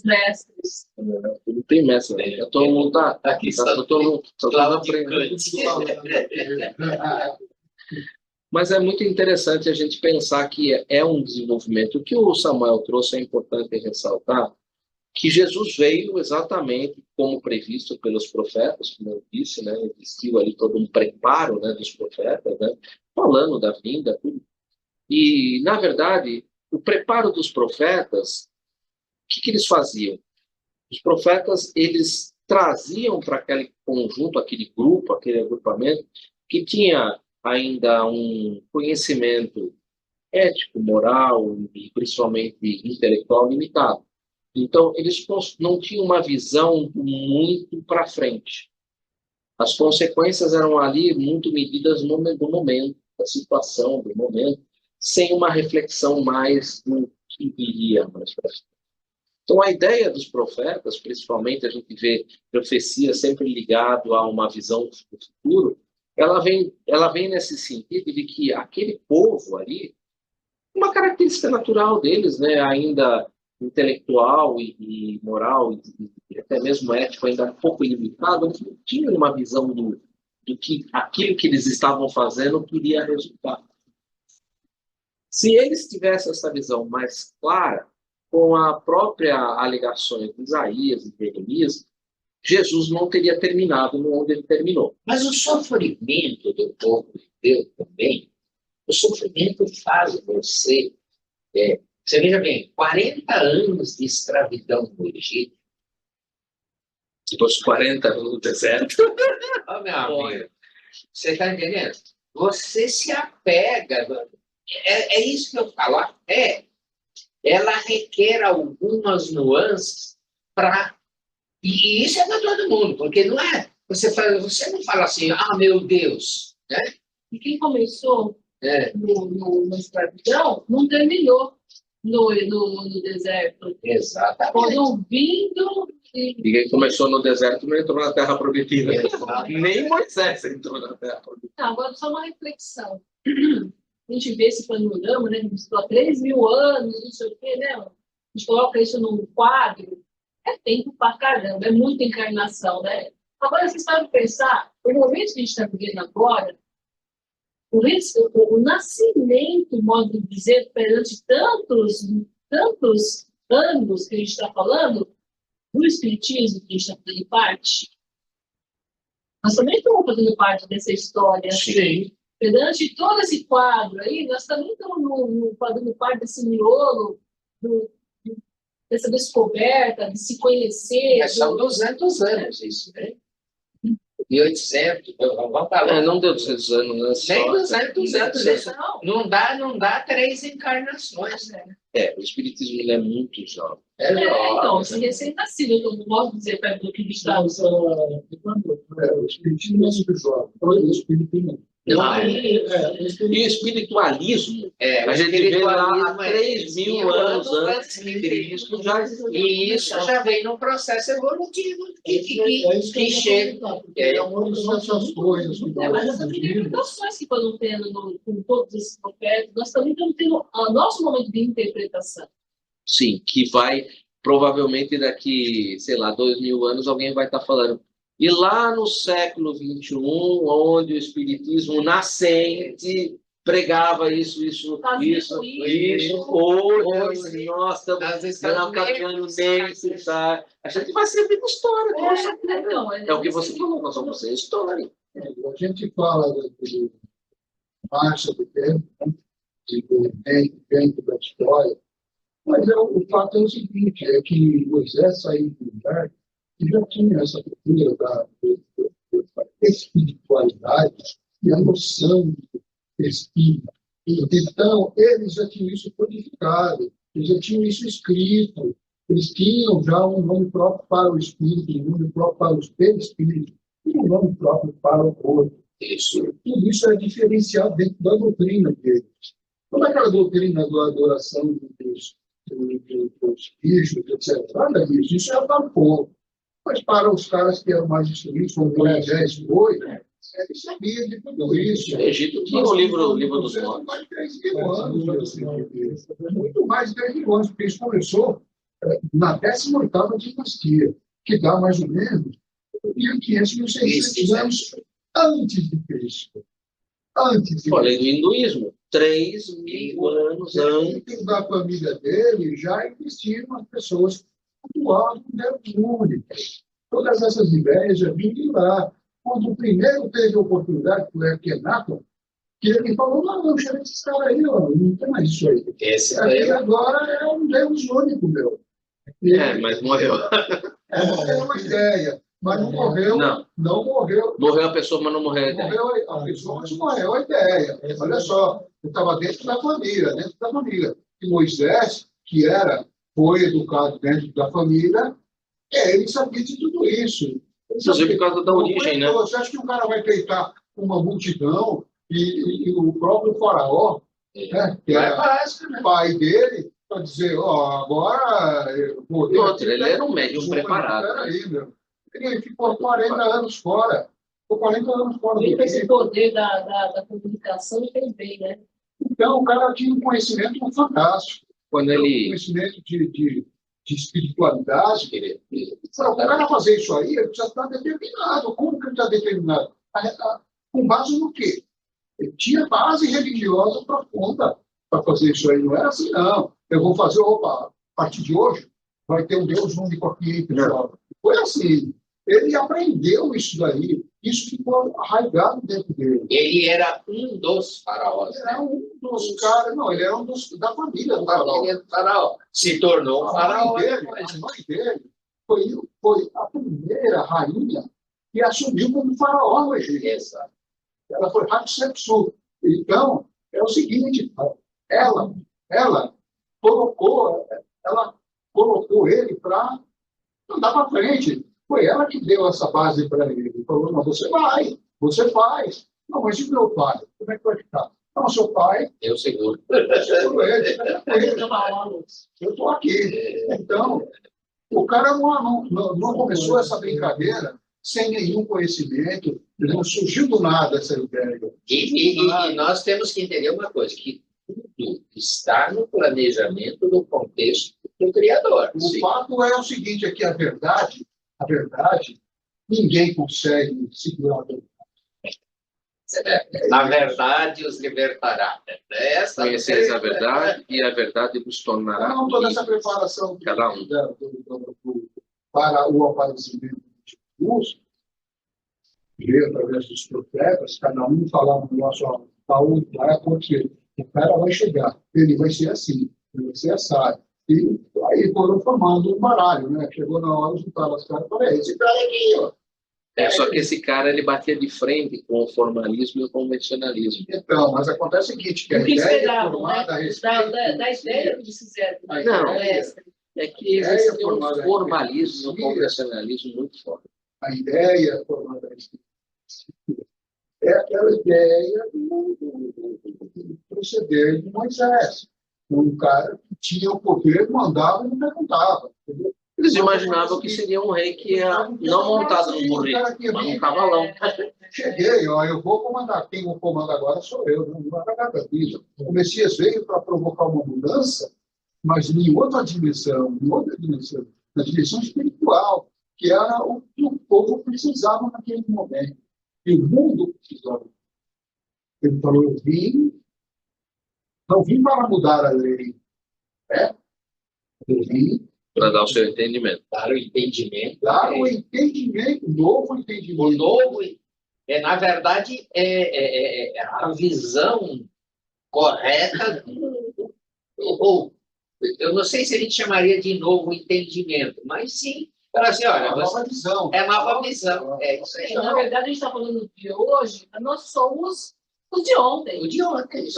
mestres. Não tem mestre, né? Todo mundo tá aqui, todo mundo aprendendo. Mas é muito interessante a gente pensar que é um desenvolvimento. O que o Samuel trouxe é importante ressaltar, que Jesus veio exatamente como previsto pelos profetas, como eu disse, né? Existiu ali todo um preparo, né, dos profetas, né, falando da vinda, tudo. E, na verdade, o preparo dos profetas, o que eles faziam? Os profetas, eles traziam para aquele conjunto, aquele grupo, aquele agrupamento, que tinha ainda um conhecimento ético, moral e principalmente intelectual limitado. Então, eles não tinham uma visão muito para frente. As consequências eram ali muito medidas no momento, da situação, do momento, sem uma reflexão mais do que viria mais para frente. Então, a ideia dos profetas, principalmente a gente vê profecia sempre ligado a uma visão do futuro, ela vem nesse sentido de que aquele povo ali, uma característica natural deles, né, ainda intelectual e moral e até mesmo ético ainda um pouco limitado, eles não tinham uma visão do que aquilo que eles estavam fazendo queria resultar. Se eles tivessem essa visão mais clara, com a própria alegação de Isaías e Jeremias, Jesus não teria terminado onde ele terminou. Mas o sofrimento do povo de Deus também, o sofrimento faz você... Você veja bem, 40 anos de escravidão no Egito. Depois 40 anos no deserto. Oh, meu amigo, você está entendendo? Você se apega. É isso que eu falo. A fé, ela requer algumas nuances para... E isso é para todo mundo, porque não é... Você não fala assim, meu Deus. Né? E quem começou na escravidão não terminou no deserto. Exatamente. Foram vindo E quem começou no deserto não entrou na Terra Prometida. Nem Moisés entrou na Terra Prometida. Agora, só uma reflexão. A gente vê esse panorama, né? A gente falou 3.000 anos, não sei o quê, né? A gente coloca isso num quadro. É tempo pra caramba, é muita encarnação, né? Agora, vocês podem pensar, o momento que a gente está vivendo agora, o nascimento, modo de dizer, perante tantos anos que a gente está falando, do espiritismo que a gente está fazendo parte, nós também estamos fazendo parte dessa história. Sim. Perante todo esse quadro aí, nós também estamos fazendo parte desse miolo, dessa descoberta, de se conhecer. São 200 anos isso, né? E 800, vamos falar. Não deu 200 anos, né? Nem 200 anos. Isso Não. não dá 3 encarnações, né? O espiritismo ele é muito jovem. Então, esse recém-nascido, eu não posso dizer para o que está. O espiritismo não é muito jovem. O espiritismo E o espiritualismo, o a gente vê lá há espiritualismo 3.000 anos antes de Cristo já existia. E isso já vem num processo evolutivo que chega. É uma dessas coisas que Mas nós essas vivemos. interpretações que foram tendo com todos esses profetas, nós também estamos tendo o nosso momento de interpretação. Sim, que vai, provavelmente daqui, sei lá, 2.000 anos, alguém vai estar falando. E lá no século XXI, onde o espiritismo nascente pregava isso, hoje nós estamos caminhando nesse, tá? A gente vai ser vindo história. É o que você falou, nós vamos ser história. A gente fala de marcha do tempo, do tempo da história, mas o fato é o seguinte, é que Moisés saiu do lugar e já tinha essa cultura da espiritualidade e a noção de espírito. Então, eles já tinham isso codificado, eles já tinham isso escrito, eles tinham já um nome próprio para o espírito, um nome próprio para o perispírito, e um nome próprio para o corpo. Tudo isso é diferenciado dentro da doutrina deles. Toda aquela doutrina da adoração dos bichos, etc. Nada disso, isso é para o povo. Mas para os caras que eram mais instruídos, como Moisés foi, ele sabia de tudo isso. O Egito tinha o livro dos Mortos. Mais de 3.000 anos. Muito mais de 3.000 anos, porque isso começou na 18ª dinastia, que dá mais ou menos 1.500, 1.600 anos antes de Cristo. Falei do hinduísmo, 3.000 anos antes. Dentro da família dele já existiam as pessoas que atuavam com Deus único. Todas essas ideias já vinham de lá. Quando o primeiro teve a oportunidade, que foi Akhenaton, que ele falou, não, chega esses caras aí, ó, não tem mais isso aí. Esse Aqui agora é um Deus único, meu. Mas morreu. É uma ideia. Mas não morreu. Não morreu. Morreu a pessoa, mas não morreu a ideia. Morreu a pessoa, mas morreu a ideia. Olha só, eu estava dentro da família. E Moisés, que foi educado dentro da família, ele sabia de tudo isso. Inclusive por causa da origem, né? Você acha que o cara vai peitar uma multidão e o próprio faraó, né, que é o pai dele, para dizer, agora... Ele era um médium preparado. Peraí, meu. Ele ficou 40 anos fora. Ficou 40 anos fora. Ele tem esse poder da comunicação e fez bem, né? Então, o cara tinha um conhecimento fantástico. Quando ele... Um conhecimento de espiritualidade. Para o cara fazer isso aí, ele precisa estar determinado. Como que ele está determinado? Com base no quê? Ele tinha base religiosa profunda para fazer isso aí. Não era assim, não. Eu vou fazer, a partir de hoje, vai ter um Deus único aqui, pessoal. Foi assim. Ele aprendeu isso daí. Isso ficou arraigado dentro dele. Ele era um dos faraós. Ele era um dos caras, não, ele era um da família do faraó. Se tornou um faraó. A mãe dele foi a primeira rainha que assumiu como faraó no Egito. Ela foi Hatshepsut. Então, é o seguinte, ela colocou ele para andar para frente. Foi ela que deu essa base para ele. Falou, não, você faz. Não, mas e meu pai? Como é que vai ficar? Não, seu pai... Eu seguro. Ele. Eu estou aqui. Então, o cara não começou essa brincadeira sem nenhum conhecimento, não surgiu do nada essa ideia. E nós temos que entender uma coisa, que tudo está no planejamento do contexto do Criador. O fato é o seguinte, é que a verdade, ninguém consegue segurar a verdade. A verdade os libertará. Conheceis a verdade e a verdade vos tornará. Não, toda essa preparação cada um para o aparecimento de Jesus, através dos profetas, cada um falava no nosso Paulo, vai acontecer. O cara vai chegar, ele vai ser assim, ele vai ser assado. E aí foram formando um baralho, né? Chegou na hora, juntava as caras e falei, esse cara aqui, ó. Só que esse cara, ele batia de frente com o formalismo e o convencionalismo. Então, mas acontece o seguinte, que a O que ideia esperavam, formada né? a respeito... Da ideia que eles fizeram. Não, É que existe um formalismo, um convencionalismo muito forte. A ideia formada é aquela ideia do proceder de Moisés. Um cara que tinha o poder, mandava e não perguntava. Entendeu? Eles imaginavam que seria um rei que ia não montado no burrito, mas num cavalão. Cheguei, ó, eu vou comandar. Quem o comanda agora sou eu, não vai pagar para isso. O Messias veio para provocar uma mudança, mas em outra dimensão, na dimensão espiritual, que era o que o povo precisava naquele momento. E o mundo precisava. Ele falou, não vim para mudar a lei, né? Eu vim Para dar o seu entendimento. Dar o entendimento. dar o entendimento, novo entendimento. O novo, na verdade, é a visão correta ou eu não sei se a gente chamaria de novo entendimento, mas sim, para assim, olha, nova visão. é nova visão, é isso aí. Na verdade, a gente está falando de hoje, mas nós somos os de ontem. O de ontem,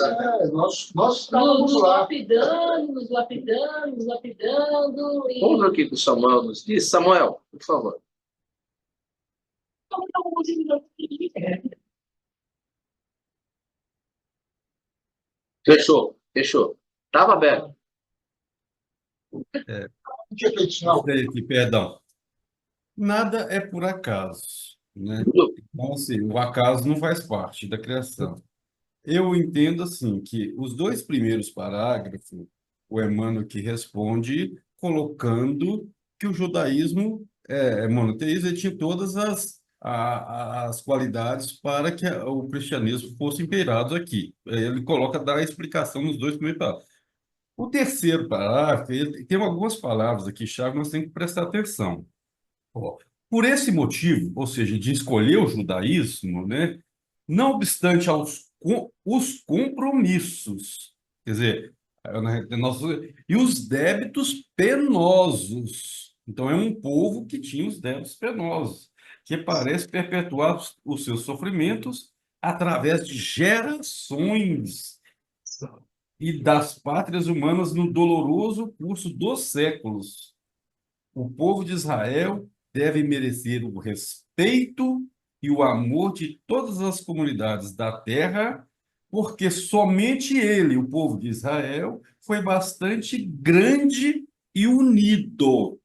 Nós Nos estávamos lá. lapidando, nos lapidando, nos lapidando. E... Vamos ver o que o Samuel nos diz. Samuel, por favor. Fechou. Estava aberto. Não tinha feito sinal. Sei aqui, perdão. Nada é por acaso, né? Então, assim, o acaso não faz parte da criação. Eu entendo assim que os dois primeiros parágrafos, o Emmanuel que responde colocando que o judaísmo é monoteísta e tinha todas as qualidades para que o cristianismo fosse imperado aqui. Ele coloca, dá a explicação nos dois primeiros parágrafos. O terceiro parágrafo, ele tem algumas palavras aqui, chave, nós temos que prestar atenção. Ó, por esse motivo, ou seja, de escolher o judaísmo, né, não obstante os compromissos, quer dizer, e os débitos penosos. Então, é um povo que tinha os débitos penosos, que parece perpetuar os seus sofrimentos através de gerações e das pátrias humanas no doloroso curso dos séculos. O povo de Israel deve merecer o respeito e o amor de todas as comunidades da terra, porque somente ele, o povo de Israel, foi bastante grande e unido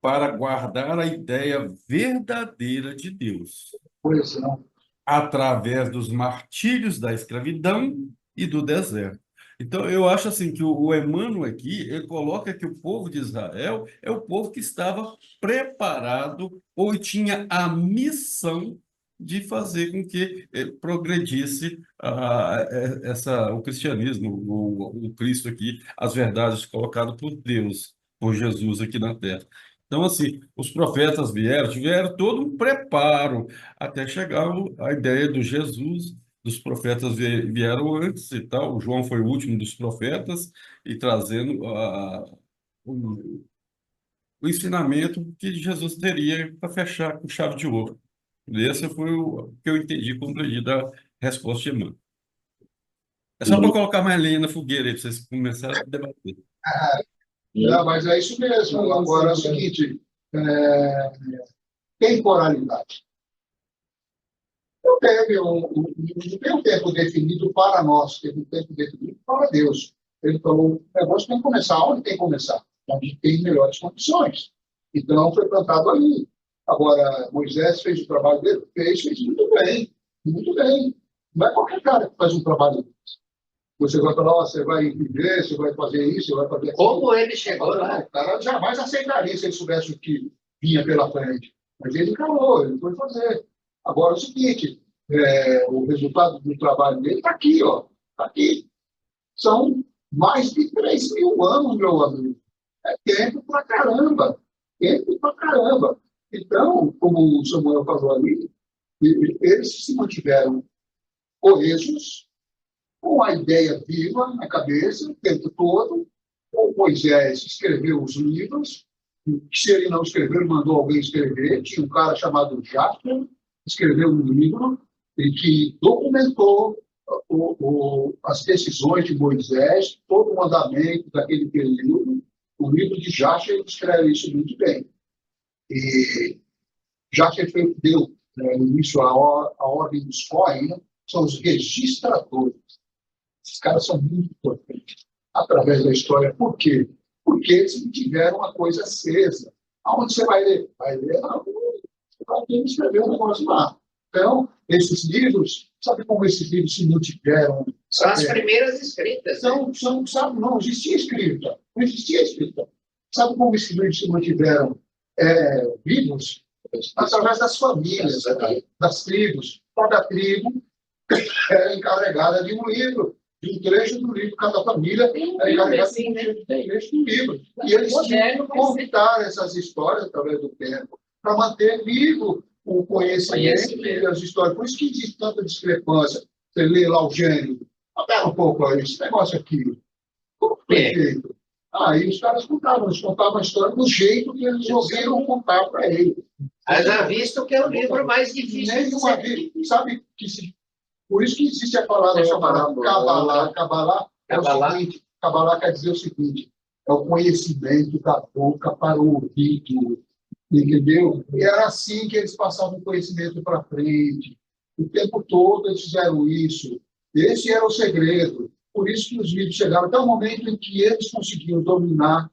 para guardar a ideia verdadeira de Deus, Pois não. através dos martírios da escravidão e do deserto. Então, eu acho assim que o Emmanuel aqui, ele coloca que o povo de Israel é o povo que estava preparado ou tinha a missão de fazer com que progredisse o cristianismo, o Cristo aqui, as verdades colocadas por Deus, por Jesus aqui na Terra. Então, assim, os profetas tiveram todo um preparo até chegar a ideia do Jesus. Dos profetas vieram antes e tal. O João foi o último dos profetas e trazendo o ensinamento que Jesus teria para fechar com chave de ouro. Esse foi o que eu entendi, compreendi da resposta de Emmanuel. É só para colocar mais lenha na fogueira aí, para vocês começarem a debater. Não, mas é isso mesmo. Agora é o seguinte, temporalidade. Não tem um tempo definido para nós, tem um tempo definido para Deus. Ele falou, o negócio tem que começar. Onde tem que começar? Onde tem melhores condições. Então, foi plantado ali. Agora, Moisés fez o trabalho dele? Fez muito bem. Muito bem. Não é qualquer cara que faz um trabalho desse. Você vai falar, você vai viver, você vai fazer isso, você vai fazer aquilo. Como ele chegou lá? O cara jamais aceitaria se ele soubesse o que vinha pela frente. Mas ele calou, ele foi fazer. Agora, é o seguinte, o resultado do trabalho dele está aqui, ó. Está aqui. São mais de 3.000 anos, meu amigo. É tempo pra caramba. Tempo pra caramba. Então, como o Samuel falou ali, eles se mantiveram coesos, com a ideia viva na cabeça, o tempo todo. O Moisés escreveu os livros, se ele não escreveu, ele mandou alguém escrever. Tinha um cara chamado Jasper, escreveu um livro e que documentou as decisões de Moisés, todo o andamento daquele período, O livro de Jasher descreve isso muito bem. E Jasher deu, no início, a ordem dos Cohen, né? São os registradores. Esses caras são muito importantes através da história. Por quê? Porque eles tiveram uma coisa acesa. Aonde você vai ler? Vai ler alguém escreveu um negócio lá. Então, esses livros, sabe como esses livros se não tiveram? São as primeiras escritas. Né? Sabe, não existia escrita. Não existia escrita. Sabe como esses livros se mantiveram vivos? Através das famílias, das tribos. Cada tribo era encarregada de um livro, de um trecho do livro. Cada família era encarregada assim, de um trecho do livro. E eles tinham que contar essas histórias através do tempo para manter vivo o conhecimento e as histórias. Por isso que existe tanta discrepância. Você lê lá o Gênesis. Pera um pouco aí, esse negócio aqui. Como foi feito? Aí os caras contavam a história do jeito que eles ouviram contar para ele. Mas já visto que é o livro mais difícil de ser. Sabe que por isso que existe a palavra chamada Cabalá. Cabalá é o seguinte, Cabalá quer dizer o seguinte, é o conhecimento da boca para o ouvido, entendeu? E era assim que eles passavam o conhecimento para frente. O tempo todo eles fizeram isso. Esse era o segredo. Por isso que os livros chegaram até o momento em que eles conseguiam dominar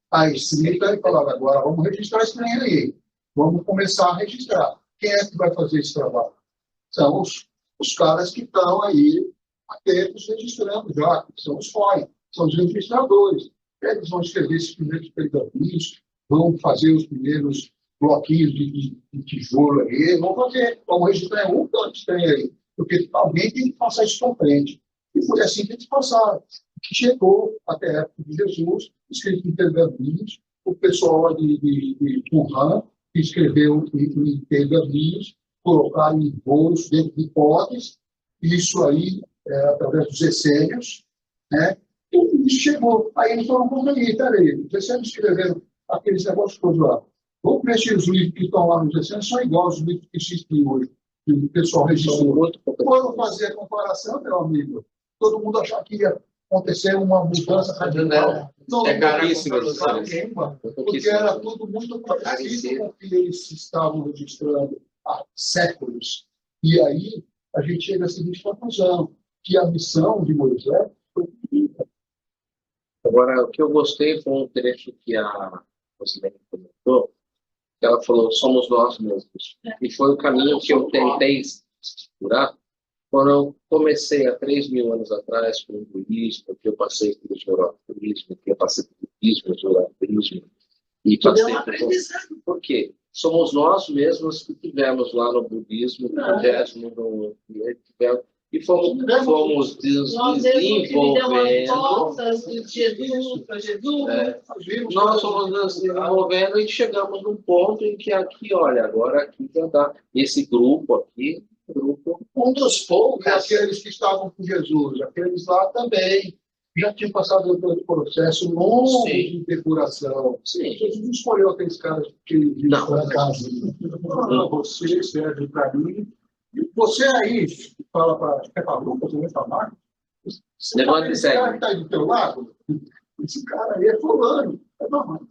a escrita e falaram, agora vamos registrar esse trem aí. Vamos começar a registrar. Quem é que vai fazer esse trabalho? São os caras que estão aí atentos registrando já, são os FOI, são os registradores. Eles vão escrever esses primeiros pergaminhos, vão fazer os primeiros bloquinhos de tijolo aí, vamos registrar um tanto tem aí, porque alguém tem que passar isso para frente. E foi assim que eles passaram, que chegou até a época de Jesus, escrito em pergaminhos, o pessoal de Qumran, que escreveu em pergaminhos, colocaram em rolos dentro de potes, isso aí, através dos essênios, né? E isso chegou. Aí eles foram conferir, peraí, os essênios escreveram aqueles negócios todos lá. Vamos ver se os livros que estão lá nos essênios são iguais aos livros que existem hoje, que o pessoal registrou. Foram fazer a comparação, meu amigo, todo mundo achava que ia acontecer uma mudança radical. Não, porque era tudo muito parecido com o que eles estavam registrando há séculos. E aí a gente chega à seguinte conclusão, que a missão de Moisés foi cumprida. Agora, o que eu gostei foi um trecho que a Rosilene comentou, que ela falou, somos nós mesmos. E foi o caminho que eu tentei segurar quando eu comecei há 3.000 anos atrás com o budismo, que eu passei pelo zoroastrismo, que eu passei pelo budismo, zoroastrismo, e passei por quê? Somos nós mesmos que tivemos lá no budismo, no budismo, e fomos desenvolvendo. Nós fomos desenvolvendo e chegamos num ponto em que aqui, olha, agora aqui já dá esse grupo aqui, um dos poucos, aqueles que estavam com Jesus, aqueles lá também já tinham passado pelo processo longo de depuração. Jesus não escolheu aqueles caras que não, você serve para mim. E você aí fala para. Quer falar, você vai falar? Esse cara que está aí do teu lado, esse cara aí é fulano. É normal.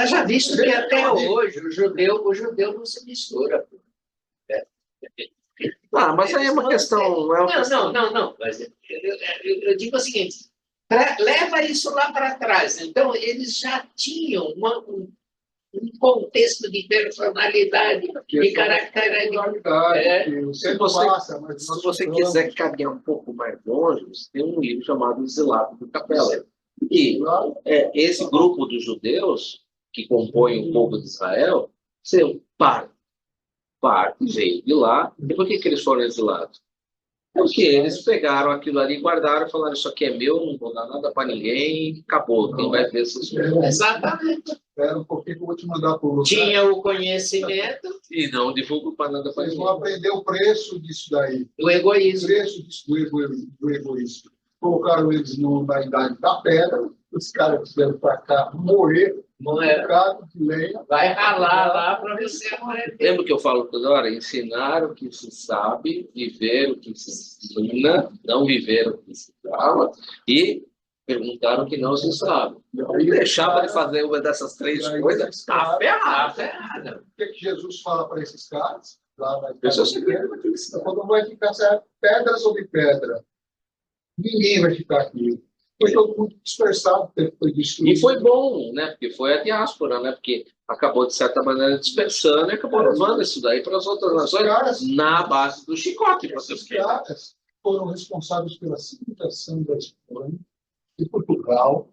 Já visto que até hoje o judeu não se mistura. Mas aí é uma questão. Não. Mas eu digo o seguinte: leva isso lá para trás. Então, eles já tinham um contexto de personalidade, de característica. Se você quiser caminhar um pouco mais longe, você tem um livro chamado Exilado do Capela. E esse grupo dos judeus, que compõem o povo de Israel, seu parte veio de lá. E por que eles foram exilados? Porque eles pegaram aquilo ali, guardaram e falaram, isso aqui é meu, não vou dar nada para ninguém, e acabou, quem vai ver essas coisas. Exatamente. Espera um pouquinho que eu vou te mandar por você. Tinha o conhecimento. E não divulgo para nada para ninguém. Eles ninguém. vão aprender o preço disso daí. Do egoísmo. O preço do egoísmo. Colocaram eles na idade da pedra, os caras quiseram para cá morrer. Bocado de lenha. Vai ralar lá para você aprender. Lembra que eu falo toda hora? Ensinar o que se sabe, viver o que se ensina, não viver o que se fala, e Perguntaram que não se sabe. Deixava de fazer uma dessas três coisas, está ferrado. O que Jesus fala para esses caras? Lá na Esse é o segredo da felicidade. quando vai ficar pedra sobre pedra, ninguém vai ficar aqui. Foi todo mundo dispersado, foi destruído. E foi bom, né? Porque foi a diáspora, né? Porque acabou, de certa maneira, dispersando e acabou levando isso daí para as outras nações na base do chicote. Esses caras foram responsáveis pela civilização da Espanha, de Portugal,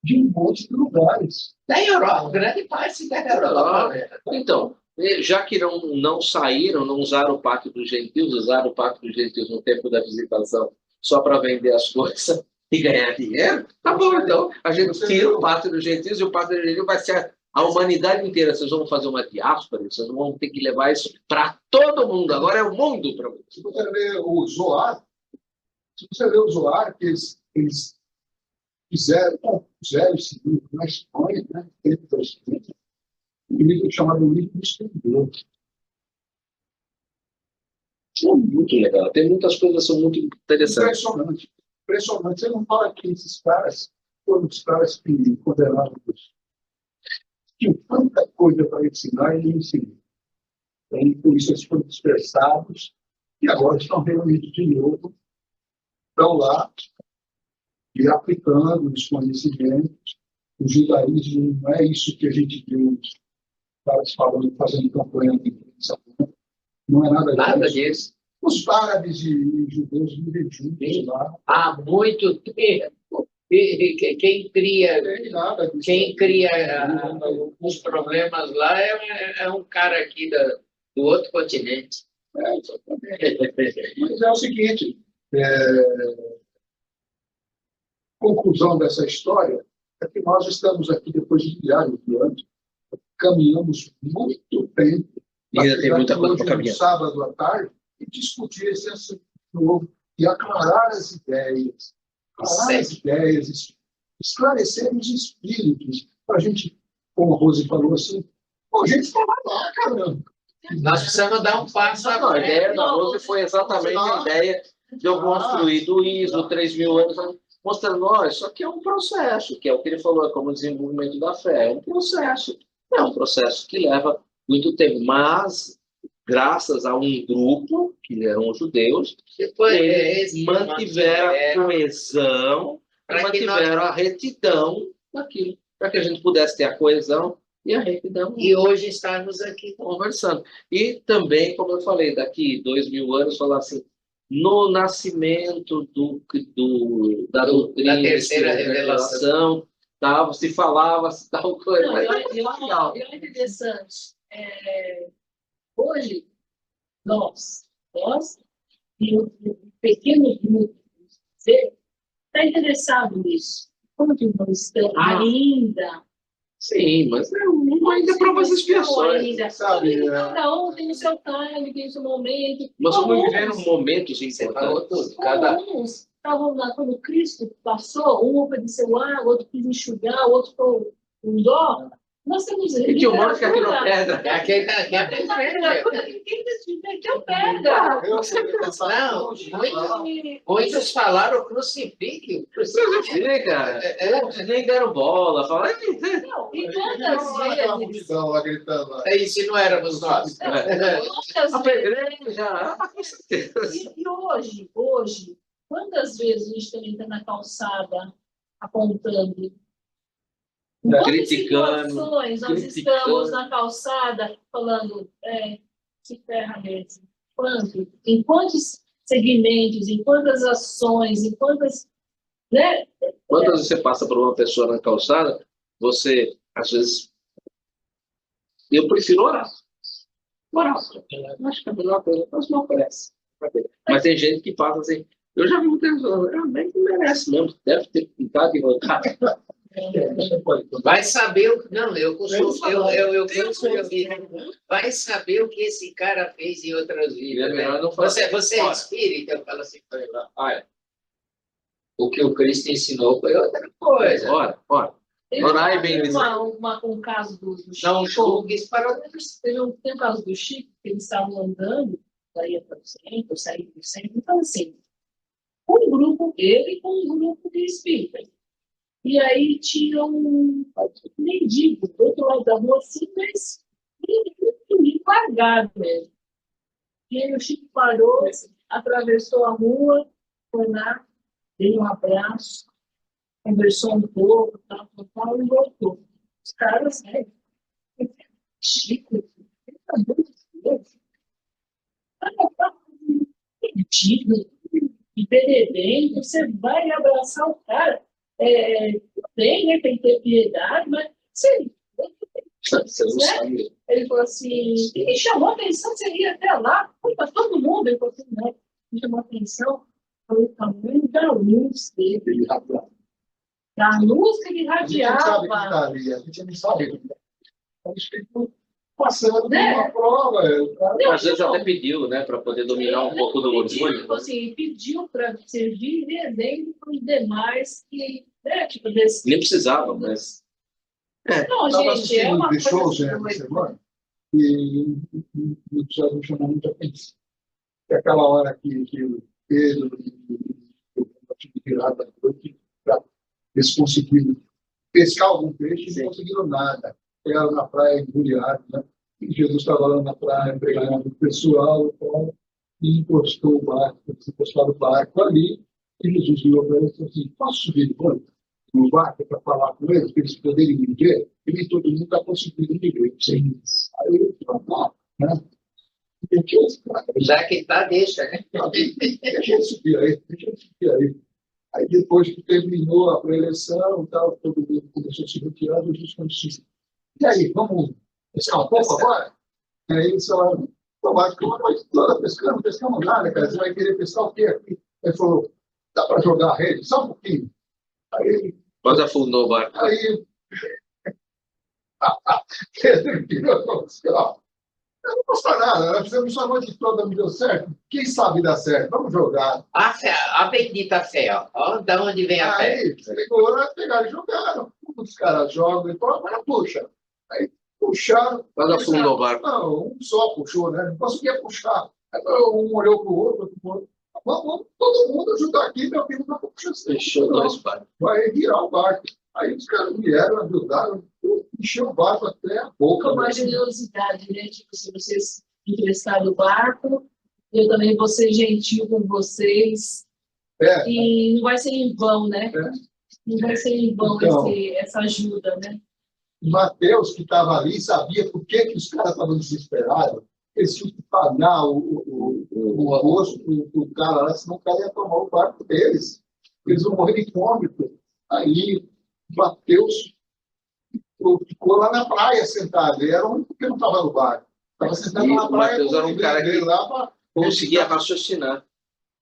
de um monte de lugares. Da Europa, grande parte da Europa. Então, já que não saíram, não usaram o pacto dos gentios, usaram o pacto dos gentios no tempo da visitação só para vender as coisas e ganhar dinheiro, tá bom, então a gente tira o pacto dos gentios e o pacto dos gentios vai ser a humanidade inteira. Vocês vão fazer uma diáspora, vocês não vão ter que levar isso para todo mundo, agora é o mundo para vocês. Se você ler o Zohar, que eles fizeram esse livro na Espanha, né? Um livro chamado Livro do Escritor. É muito legal, tem muitas coisas que são muito interessantes. Impressionante. Impressionante. Você não fala que esses caras foram os caras que condenaram Deus. Tinham tanta coisa para ensinar e não ensinam. E por isso eles foram dispersados e agora estão reunidos de novo, estão lá e aplicando os conhecimentos. O judaísmo não é isso que a gente viu os caras falando, fazendo campanha de imprensa. Não é Nada disso. Os árabes e judeus vivem juntos lá. Há muito tempo. Quem cria os problemas lá é um cara aqui do outro continente. Mas é o seguinte, conclusão dessa história é que nós estamos aqui depois de milhares de anos, caminhamos muito tempo. E ainda tem muita coisa para caminhar. No sábado à tarde, e discutir esse assunto novo e aclarar as ideias. Esclarecer os espíritos, para a gente, como a Rose falou assim, a gente fala lá, caramba. Nós precisamos dar um passo A agora. ideia da Rose foi exatamente a ideia de eu construir do ISO 3.000 anos, mostrando, ó, isso aqui é um processo, que é o que ele falou, como o desenvolvimento da fé, é um processo. É um processo que leva muito tempo, mas graças a um grupo, que eram os judeus, eles mantiveram a coesão, mantiveram a retidão daquilo, para que a gente pudesse ter a coesão e a retidão. E hoje estamos aqui Conversando. E também, como eu falei, daqui 2.000 anos, falar assim, no nascimento da doutrina, da terceira revelação, se falava tal coisa. Não, e olha que interessante. Hoje, nós e o pequeno grupo está interessado nisso. Como que não estão ainda? Sim, mas é ainda provas expiações. Sabe, Cada um tem o seu time, tem o seu momento. Nós vamos viver momentos importantes. Uns estavam lá quando Cristo passou, um obedeceu água, outro quis enxugar, o outro ficou com dó. Nós temos E que o mundo fica aqui no pedra. Aqui é o pedra. Muitos falaram crucifique. Chega. Nem deram bola. Falaram, Não, e quantas vezes? Lá gritando. Isso não éramos nós. apedreiro já. Com certeza. E hoje, quantas vezes a gente também está na calçada apontando? Em quantas situações nós estamos na calçada falando que ferra mesmo? Quanto? Em quantos segmentos, em quantas ações, em quantas... Né? Quando você passa por uma pessoa na calçada, você, às vezes... Eu prefiro orar. Acho que é a melhor coisa, mas não parece. Mas tem gente que passa assim... Eu já vi muita gente falando, nem merece mesmo, deve ter pintado e voltado. Vai saber o que. Não, eu vai saber o que esse cara fez em outras vidas. Né? Você é espírita, eu falo assim para ele: olha, o que o Cristo ensinou foi outra coisa. Ora. Orai bem. Um caso do Chico. Não julgues para outros. Tem um caso do Chico, que eles estavam andando, saía para o centro, saía para o centro. Então, assim, um grupo dele com um grupo de espíritas. E aí tinha um mendigo do outro lado da rua, assim, mas mendigo largado mesmo. E aí o Chico parou, atravessou a rua, foi lá, deu um abraço, conversou um pouco, tal, e voltou. Os caras, né? Chico, pelo amor de Deus, mendigo, e bebedeiro, você vai abraçar o cara. Tem, né? Tem que ter piedade, mas você Você não sabe. ele falou assim, me chamou a atenção, você ia até lá, foi para todo mundo. Ele falou assim, não, me chamou a atenção, foi o tamanho da luz dele, Ele radiava. da luz que ele A gente não sabe que radiava. está ali, a gente não sabe. A gente fica passando por Né? uma prova. O cara Às vezes até pediu, né, para poder dominar um pouco do orgulho. Assim, pediu para servir vendendo para os demais que, né, tipo, desse... Nem precisava, mas Não, estava gente, é assistindo uma The Shows coisa essa assim, semana e o episódio me chamou muita atenção. É aquela hora que o Pedro e o virada para eles conseguiram pescar algum peixe e não conseguiram nada. Pegaram na praia embrulhado, né? E Jesus estava lá na praia, pegando o pessoal e encostou o barco, eles encostaram o barco ali, e Jesus virou para eles e falou assim, posso subir no barco para falar com eles, para eles poderem me ver? E nem todo mundo está conseguindo me ver. Aí ele falou, né? Já que tá, deixa, né? Deixa ele subir aí, deixa ele subir aí. Aí depois que terminou a pré-eleição, tal, todo mundo começou a se retirar, Jesus disse, e aí, vamos pescar um pouco agora? E aí eles falaram, vai ficar uma noite toda pescando, não pescamos nada, cara, você vai querer pescar o quê aqui? Ele falou, dá para jogar a rede? Só um pouquinho. Aí, quase afundou o barco. aí Pedro virou e falou assim, ó, não custa nada, nós fizemos a noite toda, não deu certo. Quem sabe dar certo? Vamos jogar. A fé, a bendita fé, ó. Ó, da onde vem a fé? Aí, pegou, pegaram e jogaram. Os caras jogam e falam, agora puxa. Aí puxaram. Quase afundou o barco. Não, um só puxou, né? Não conseguia puxar. Aí um olhou para o outro, vamos todo mundo ajudar aqui, meu filho não puxa assim. Fechou dois barcos. Vai virar o barco. Aí os caras vieram, ajudaram, encheu o barco até a boca. com uma generosidade, né? Tipo, se vocês emprestaram o barco, eu também vou ser gentil com vocês. E não vai ser em vão, né? Não vai ser em vão Então, essa ajuda, né? Mateus, que estava ali, sabia por que os caras estavam desesperados. Eles tinham que pagar o almoço para o cara lá, senão o cara ia tomar o barco deles. Eles vão morrer de fome. Aí, Mateus ficou lá na praia sentado. Ele era o único que não estava no barco. Estava sentado na praia. Mateus era um cara que lá conseguia raciocinar.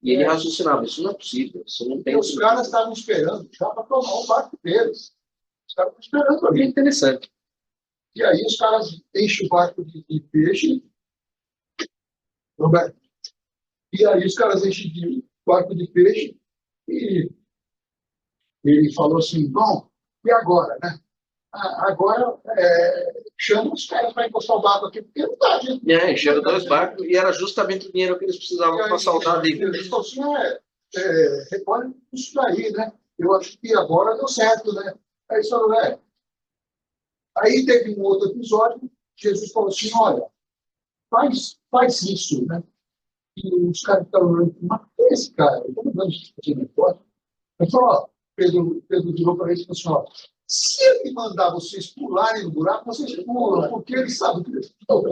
E ele raciocinava, isso não é possível, isso não tem. Os caras estavam esperando já para tomar o barco deles. Os caras estavam esperando ali. É interessante. E aí os caras enchem o barco de peixe. Roberto. E aí os caras enchem de barco de peixe e ele falou assim, bom, e agora, né? Agora chama os caras para encostar o barco aqui, porque não dá, gente. Encheram dois barcos e era justamente o dinheiro que eles precisavam para saldar a dívida. Eles falaram assim, recolhe isso daí, né? Eu acho que agora deu certo, né? Aí eles falaram, Aí teve um outro episódio, Jesus falou assim, olha, faz isso, né? E os caras estavam olhando, mas esse cara, eu não vamos fazer negócio. Ele falou, ó, Pedro virou para eles e falou assim, ó, se ele mandar vocês pularem no buraco, vocês pulam, porque ele sabe o que eles estão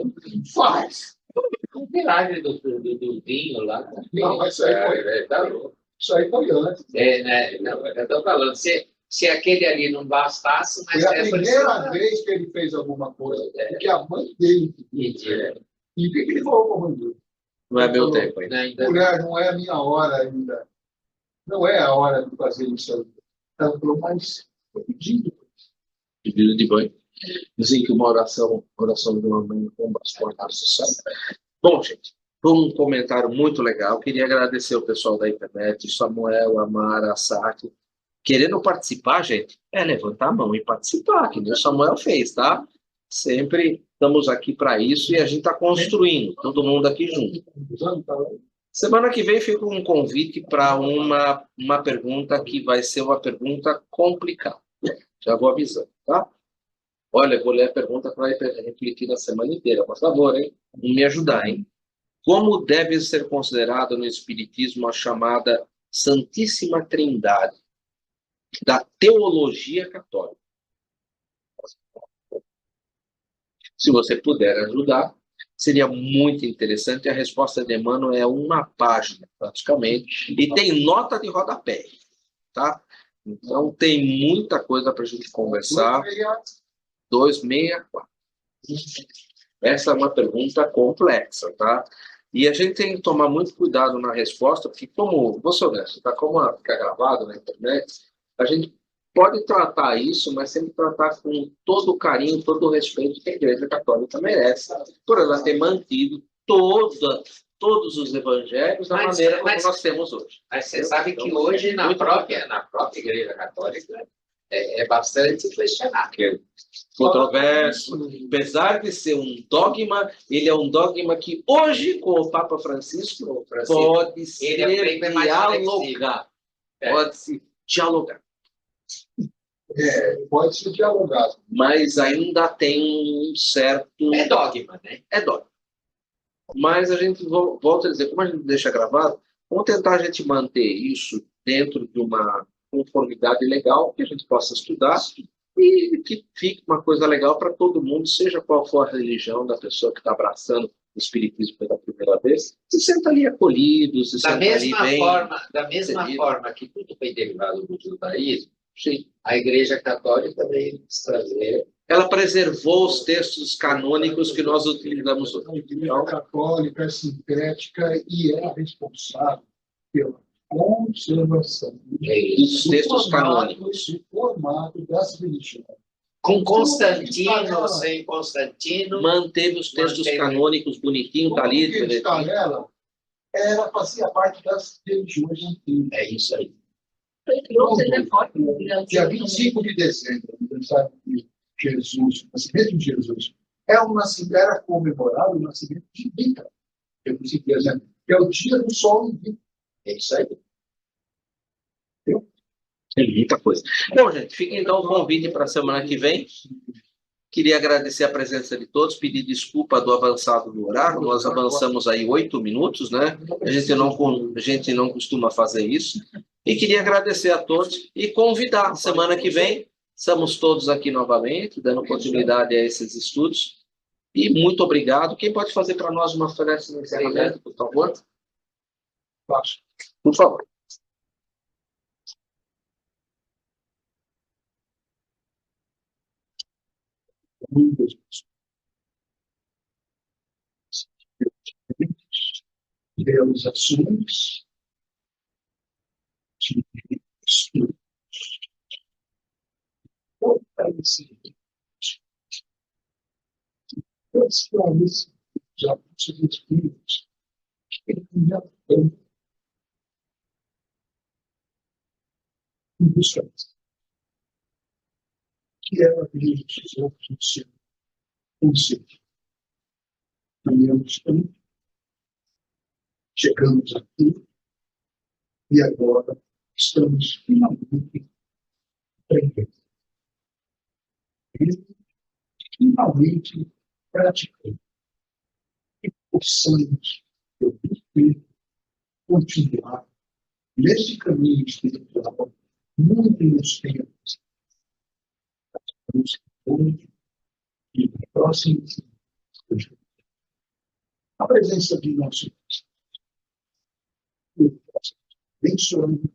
faz. Um milagre do vinho lá. Não, mas isso aí foi, isso aí foi antes. Né? Não, eu estou falando, se aquele ali não bastasse, mas Foi a primeira vez que ele fez alguma coisa, porque a mãe dele Mentira. E o que ele falou para a mãe dele? Não é meu tempo ainda. Mulher, não é a minha hora ainda. Não é a hora de fazer isso ainda. Ela falou, mas eu pedi. Pedido de banho. Dizem que uma oração de uma mãe com bastante sucesso. Bom, gente, foi um comentário muito legal. Queria agradecer o pessoal da internet, o Samuel, a Mara, a Saki. Querendo participar, gente, levantar a mão e participar, que nem o Samuel fez, tá? Sempre estamos aqui para isso e a gente está construindo, todo mundo aqui junto. Semana que vem fica um convite para uma pergunta que vai ser uma pergunta complicada. Já vou avisando, tá? Olha, eu vou ler a pergunta para refletir na semana inteira. Por favor, hein? Me ajudar, hein? Como deve ser considerada no Espiritismo a chamada Santíssima Trindade da teologia católica? Se você puder ajudar, seria muito interessante. A resposta de Emmanuel é uma página, praticamente, e tem nota de rodapé, tá? Então, tem muita coisa para a gente conversar. 264. Essa é uma pergunta complexa, tá? E a gente tem que tomar muito cuidado na resposta, porque, como, vou ser honesto, tá? Como fica gravado na internet, a gente pode tratar isso, mas sempre tratar com todo o carinho, todo o respeito que a Igreja Católica merece, por ela ter mantido todos os evangelhos da maneira como nós temos hoje. Mas você sabe que hoje, na própria Igreja Católica, é bastante questionável. Controverso, apesar de ser um dogma, ele é um dogma que hoje, com o Papa Francisco, pode se dialogar. Pode se dialogar. Pode ser dialogado. Mas ainda tem um certo... É dogma, né? É dogma. Mas a gente, volta a dizer, como a gente deixa gravado, vamos tentar a gente manter isso dentro de uma conformidade legal, que a gente possa estudar e que fique uma coisa legal para todo mundo, seja qual for a religião da pessoa que está abraçando o Espiritismo pela primeira vez, se senta ali acolhido, se senta ali bem... Da mesma forma que tudo foi derivado do judaísmo, sim, a Igreja Católica veio trazer. Ela preservou os textos canônicos que nós utilizamos hoje. A Igreja Católica é sincrética e é responsável pela conservação dos textos canônicos. Do formato das religiões. Com Constantino, sem Constantino. Manteve os textos canônicos bonitinho, tá ali. Ela fazia parte das religiões antigas. É isso aí. Dia 25 de dezembro, aniversário de Jesus, o nascimento de Jesus, era comemorado o nascimento de Rita, que é o dia do sol em Rita. É isso aí. Tem muita coisa. Bom, gente, fica então o convite para a semana que vem. Queria agradecer a presença de todos, pedir desculpa do avançado do horário. Nós avançamos aí 8 minutos, né? A gente não costuma fazer isso. E queria agradecer a todos e convidar. Semana que vem, estamos todos aqui novamente, dando continuidade a esses estudos. E muito obrigado. Quem pode fazer para nós uma prece de encerramento, por favor? Por favor. Muitas realizações de estudos, fortalecimento, transformação de alguns espíritos que já estão em busca que ela vive de outros conceitos. Caminhamos tanto, chegamos aqui e agora estamos finalmente aprendendo. E finalmente praticando. E possamos, eu prefiro, continuar nesse caminho espiritual muito nos tempos. Hoje e no próximo a presença de nosso Deus, abençoando